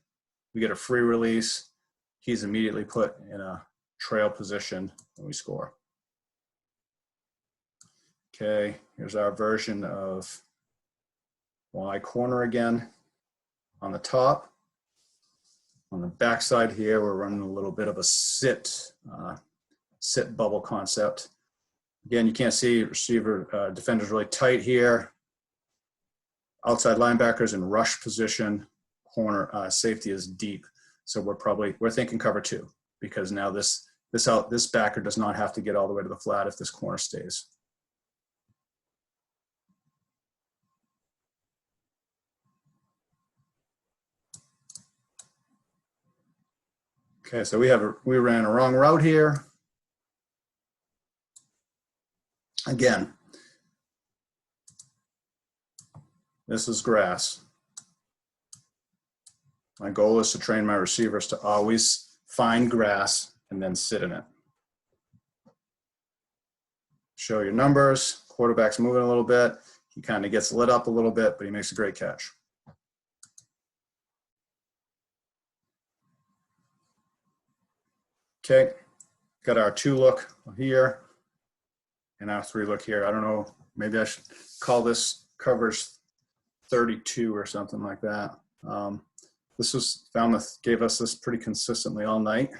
We get a free release. He's immediately put in a trail position when we score. Okay, here's our version of Y corner again. On the top, on the backside here, we're running a little bit of a sit bubble concept. Again, you can't see receiver, defender's really tight here. Outside linebackers in rush position, corner safety is deep. So we're thinking cover 2, because now this this backer does not have to get all the way to the flat if this corner stays. Okay, so we ran a wrong route here. Again, this is grass. My goal is to train my receivers to always find grass and then sit in it. Show your numbers. Quarterback's moving a little bit. He kind of gets lit up a little bit, but he makes a great catch. Okay, got our 2 look here and our 3 look here. I don't know, maybe I should call this coverage 32 or something like that. This was Falmouth gave us this pretty consistently all night.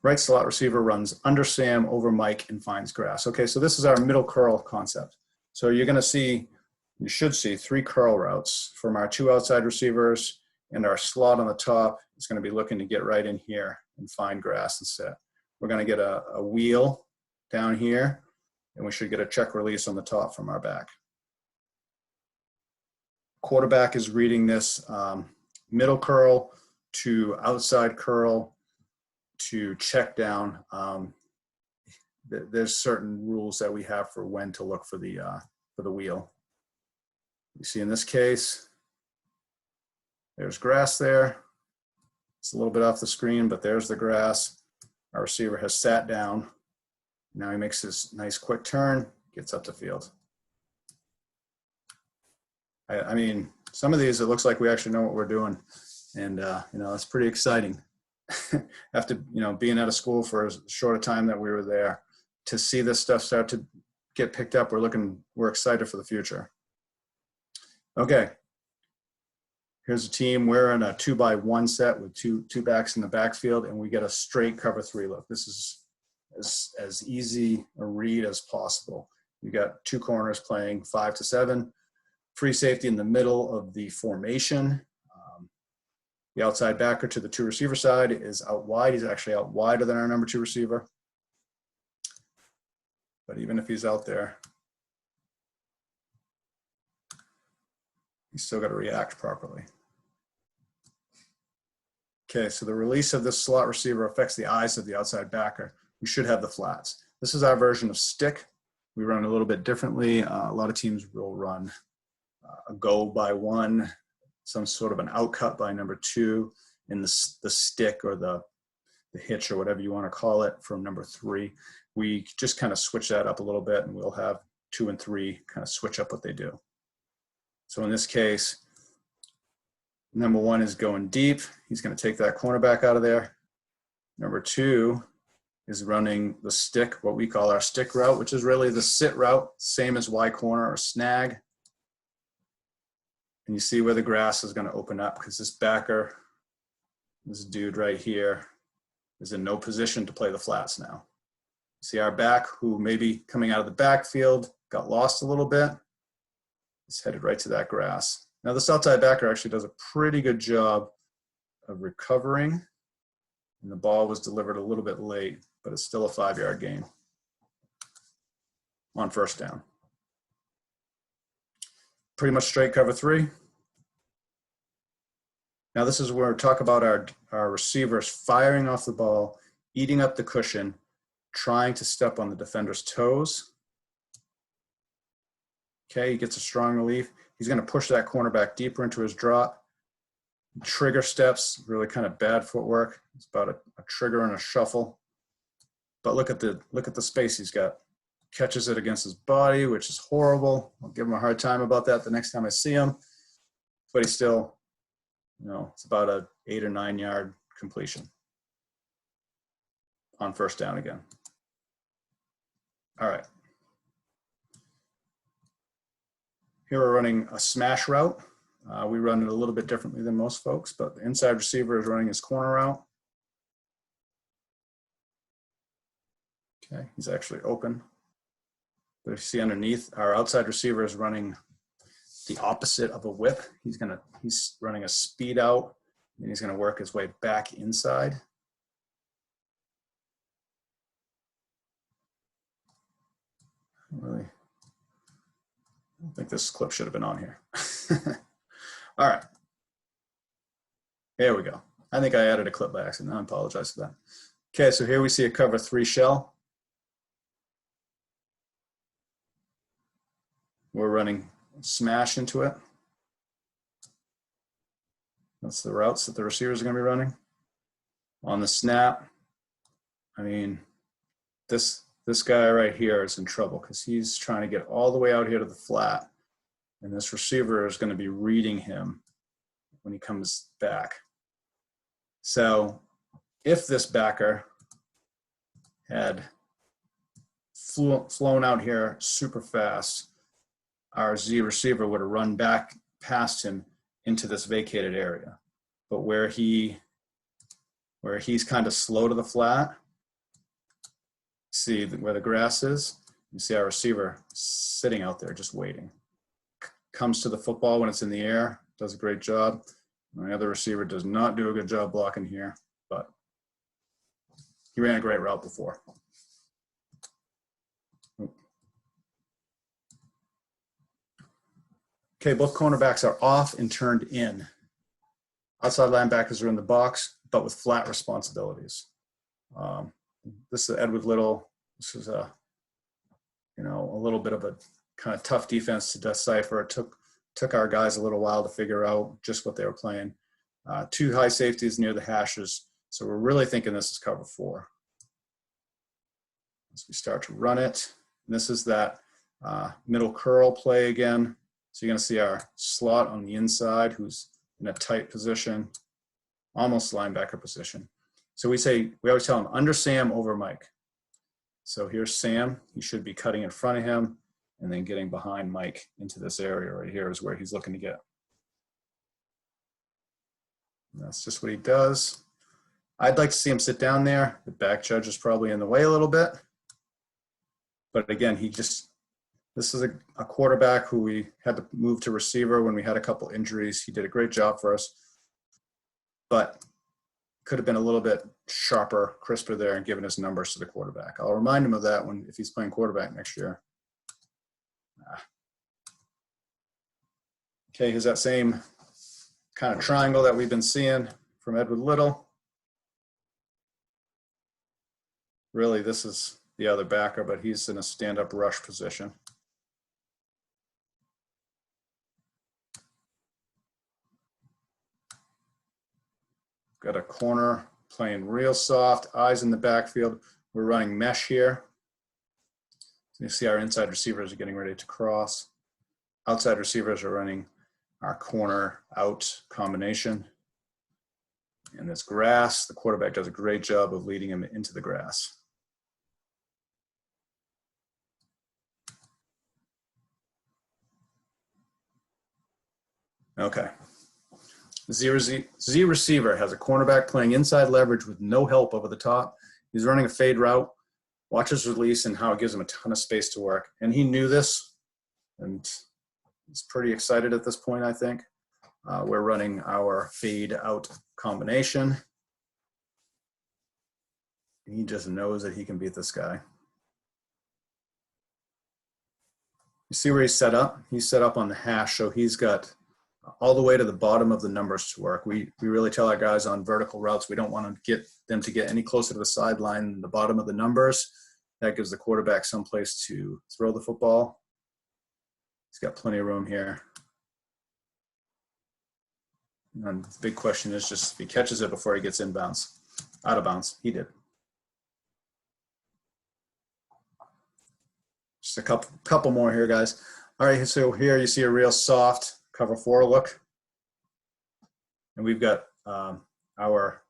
Right slot receiver runs under Sam, over Mike, and finds grass. Okay, so this is our middle curl concept. So you're going to see, you should see 3 curl routes from our 2 outside receivers, and our slot on the top is going to be looking to get right in here and find grass and sit. We're going to get a wheel down here, and we should get a check release on the top from our back. Quarterback is reading this middle curl to outside curl to check down. There's certain rules that we have for when to look for the wheel. You see in this case, there's grass there. It's a little bit off the screen, but there's the grass. Our receiver has sat down. Now he makes this nice quick turn, gets up the field. I mean, some of these, it looks like we actually know what we're doing. And, you know, it's pretty exciting. After, you know, being out of school for as short a time that we were there, to see this stuff start to get picked up, we're excited for the future. Okay. Here's a team. We're in a 2-by-1 set with two backs in the backfield, and we get a straight cover 3 look. This is as easy a read as possible. You got 2 corners playing 5 to 7, free safety in the middle of the formation. The outside backer to the 2 receiver side is out wide. He's actually out wider than our number 2 receiver. But even if he's out there, he's still got to react properly. Okay, so the release of this slot receiver affects the eyes of the outside backer. We should have the flats. This is our version of stick. We run a little bit differently. A lot of teams will run a go by 1, some sort of an outcut by number 2, and the stick or the hitch or whatever you want to call it from number 3. We just kind of switch that up a little bit, and we'll have 2 and 3 kind of switch up what they do. So in this case, number 1 is going deep. He's going to take that cornerback out of there. Number 2 is running the stick, what we call our stick route, which is really the sit route, same as Y corner or snag. And you see where the grass is going to open up because this backer, this dude right here, is in no position to play the flats now. See our back, who maybe coming out of the backfield, got lost a little bit, is headed right to that grass. Now this outside backer actually does a pretty good job of recovering, and the ball was delivered a little bit late, but it's still a 5-yard gain on first down. Pretty much straight cover 3. Now this is where we talk about our receivers firing off the ball, eating up the cushion, trying to step on the defender's toes. Okay, he gets a strong relief. He's going to push that cornerback deeper into his drop. Trigger steps, really kind of bad footwork. It's about a trigger and a shuffle. But look at the space he's got. Catches it against his body, which is horrible. I'll give him a hard time about that the next time I see him. But he's still, you know, it's about a 8 or 9 yard completion on first down again. All right. Here we're running a smash route. We run it a little bit differently than most folks, but the inside receiver is running his corner route. Okay, he's actually open. But if you see underneath, our outside receiver is running the opposite of a whip. He's running a speed out, and he's gonna work his way back inside. Really, I think this clip should have been on here. All right, here we go. I think I added a clip by accident. I apologize for that. Okay, so here we see a cover 3 shell. We're running smash into it. That's the routes that the receivers are going to be running. On the snap, I mean, this guy right here is in trouble because he's trying to get all the way out here to the flat, and this receiver is going to be reading him when he comes back. So if this backer had flown out here super fast, our Z receiver would have run back past him into this vacated area. But where he's kind of slow to the flat, see where the grass is, you see our receiver sitting out there just waiting. Comes to the football when it's in the air, does a great job. My other receiver does not do a good job blocking here, but he ran a great route before. Okay, both cornerbacks are off and turned in. Outside linebackers are in the box, but with flat responsibilities. This is Edward Little. This is a little bit of a kind of tough defense to decipher. It took our guys a little while to figure out just what they were playing. 2 high safeties near the hashes, so we're really thinking this is cover 4. As we start to run it, and this is that middle curl play again. So you're going to see our slot on the inside, who's in a tight position, almost linebacker position. So we always tell him under Sam, over Mike. So here's Sam. He should be cutting in front of him and then getting behind Mike into this area right here is where he's looking to get. And that's just what he does. I'd like to see him sit down there. The back judge is probably in the way a little bit. But again, this is a quarterback who we had to move to receiver when we had a couple injuries. He did a great job for us, but could have been a little bit sharper, crisper there and given his numbers to the quarterback. I'll remind him of that if he's playing quarterback next year. Okay, here's that same kind of triangle that we've been seeing from Edward Little. Really, this is the other backer, but he's in a stand-up rush position. Got a corner playing real soft, eyes in the backfield. We're running mesh here. So you see our inside receivers are getting ready to cross. Outside receivers are running our corner out combination. And this grass, the quarterback does a great job of leading him into the grass. Okay. Z receiver has a cornerback playing inside leverage with no help over the top. He's running a fade route. Watch his release and how it gives him a ton of space to work. And he knew this, and he's pretty excited at this point, I think. We're running our fade out combination. He just knows that he can beat this guy. You see where he's set up? He's set up on the hash, so he's got all the way to the bottom of the numbers to work. We really tell our guys on vertical routes, we don't want to get them to get any closer to the sideline than the bottom of the numbers. That gives the quarterback someplace to throw the football. He's got plenty of room here. And the big question is just if he catches it before he gets out of bounds. He did. Just a couple more here, guys. All right, so here you see a real soft cover 4 look. And we've got our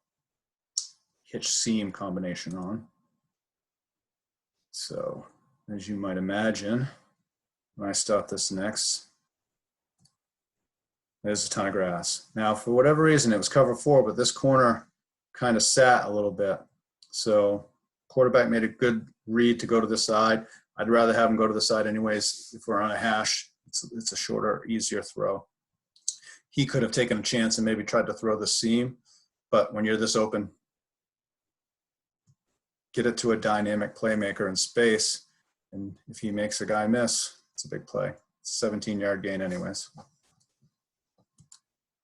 hitch seam combination on. So as you might imagine, when I start this next, there's a ton of grass. Now, for whatever reason, it was cover 4, but this corner kind of sat a little bit. So quarterback made a good read to go to the side. I'd rather have him go to the side anyways if we're on a hash It's a shorter, easier throw. He could have taken a chance and maybe tried to throw the seam, but when you're this open, get it to a dynamic playmaker in space, and if he makes a guy miss, it's a big play. 17-yard gain anyways. I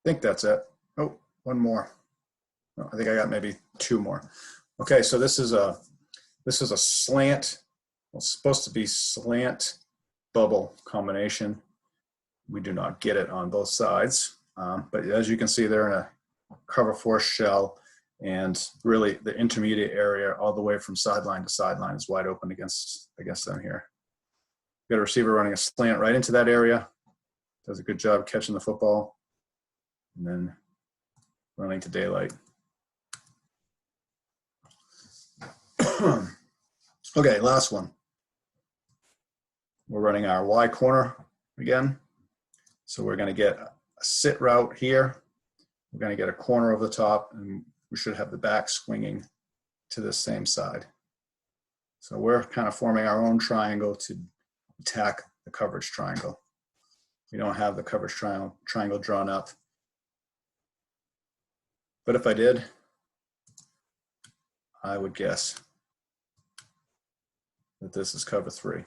think that's it. Oh, one more. No, I think I got maybe two more. Okay, so this is a slant. Well, it's supposed to be slant bubble combination. We do not get it on both sides, but as you can see, they're in a cover force shell, and really the intermediate area all the way from sideline to sideline is wide open against them here. Got a receiver running a slant right into that area, does a good job catching the football, and then running to daylight. Okay, last one. We're running our Y corner again. So we're going to get a sit route here. We're going to get a corner over the top, and we should have the back swinging to the same side. So we're kind of forming our own triangle to attack the coverage triangle. We don't have the coverage triangle drawn up. But if I did, I would guess that this is cover 3.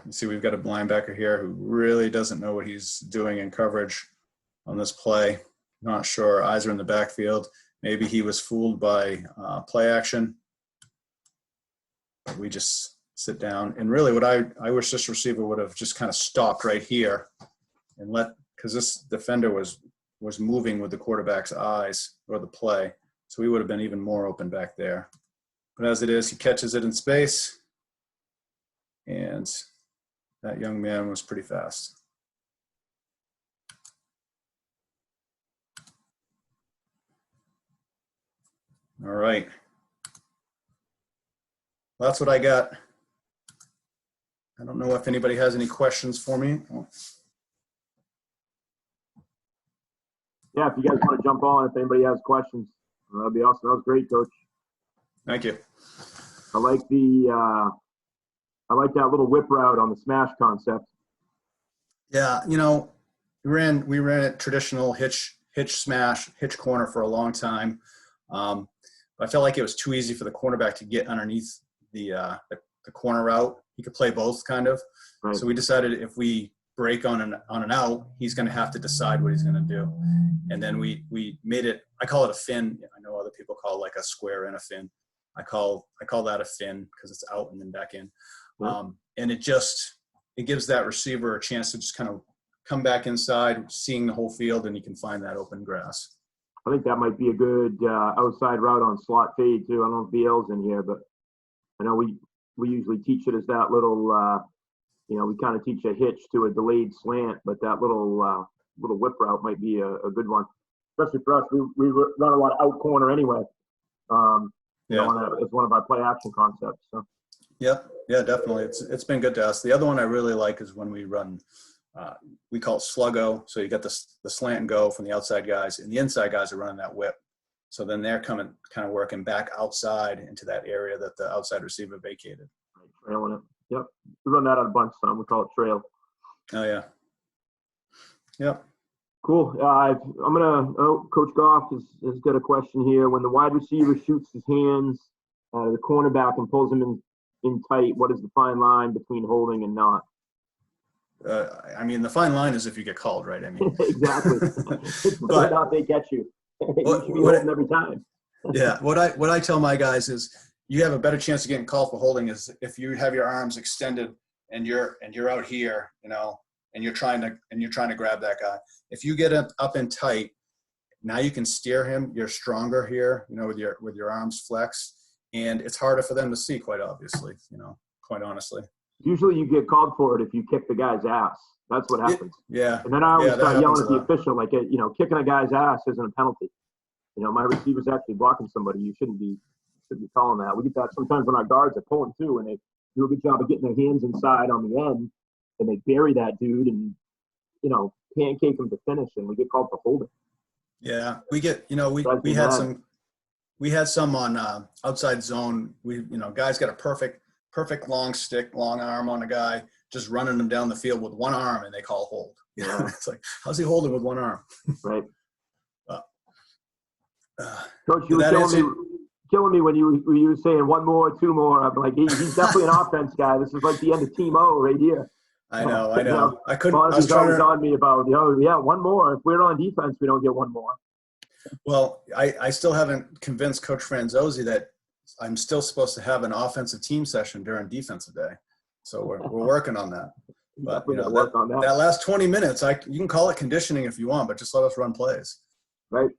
You see we've got a linebacker here who really doesn't know what he's doing in coverage on this play. Not sure. Eyes are in the backfield. Maybe he was fooled by play action. But we just sit down. And really what I wish this receiver would have just kind of stopped right here and because this defender was moving with the quarterback's eyes or the play. So we would have been even more open back there. But as it is, he catches it in space. And that young man was pretty fast. All right. Well, that's what I got. I don't know if anybody has any questions for me. Yeah, if you guys want to jump on, if anybody has questions, that'd be awesome. That was great, Coach. Thank you. I like that little whip route on the smash concept. Yeah, we ran it traditional hitch smash, hitch corner for a long time. I felt like it was too easy for the cornerback to get underneath the corner route. He could play both kind of. Right. So we decided if we break on an out, he's going to have to decide what he's going to do. And then we made it, I call it a fin. I know other people call it like a square and a fin. I call that a fin because it's out and then back in. And it gives that receiver a chance to just kind of come back inside, seeing the whole field, and he can find that open grass. I think that might be a good outside route on slot fade too. I don't know if BL's in here, but I know we usually teach it as that little, we kind of teach a hitch to a delayed slant, but that little whip route might be a good one, especially for us. We run a lot of out corner anyway. It's one of our play action concepts. So. Yeah, definitely. It's been good to us. The other one I really like is when we run, we call it sluggo. So you got the slant and go from the outside guys, and the inside guys are running that whip. So then they're kind of working back outside into that area that the outside receiver vacated. Right, trailing it. Yep. We run that on a bunch of time. We call it trail. Oh, yeah. Yep. Cool. Coach Goff has got a question here. When the wide receiver shoots his hands, the cornerback and pulls him in tight, what is the fine line between holding and not? The fine line is if you get called, right? Exactly. Whether or not they get you. You should be holding every time. Yeah. What I tell my guys is you have a better chance of getting called for holding is if you have your arms extended and you're out here, and you're trying to grab that guy. If you get up and tight, now you can steer him. You're stronger here, with your arms flexed, and it's harder for them to see, quite obviously, quite honestly. Usually you get called for it if you kick the guy's ass. That's what happens. Yeah. And then I always start yelling at the official, like, kicking a guy's ass isn't a penalty. My receiver's actually blocking somebody. You shouldn't be calling that. We get that sometimes when our guards are pulling too, and they do a good job of getting their hands inside on the end, and they bury that dude and, pancake him to finish, and we get called for holding. Yeah, we get, we had some we had some on outside zone. Guys got a perfect long stick, long arm on a guy, just running them down the field with one arm, and they call hold. Yeah. It's like, how's he holding with one arm? Right. Coach, you were killing me when you were saying one more, two more. I'm like, he's definitely an offense guy. This is like the end of Team O right here. I know. I couldn't. Bonnie's always on me about, one more. If we're on defense, we don't get one more. Well, I still haven't convinced Coach Franzose that I'm still supposed to have an offensive team session during defensive day. So we're working on that. But that last 20 minutes, you can call it conditioning if you want, but just let us run plays. Right.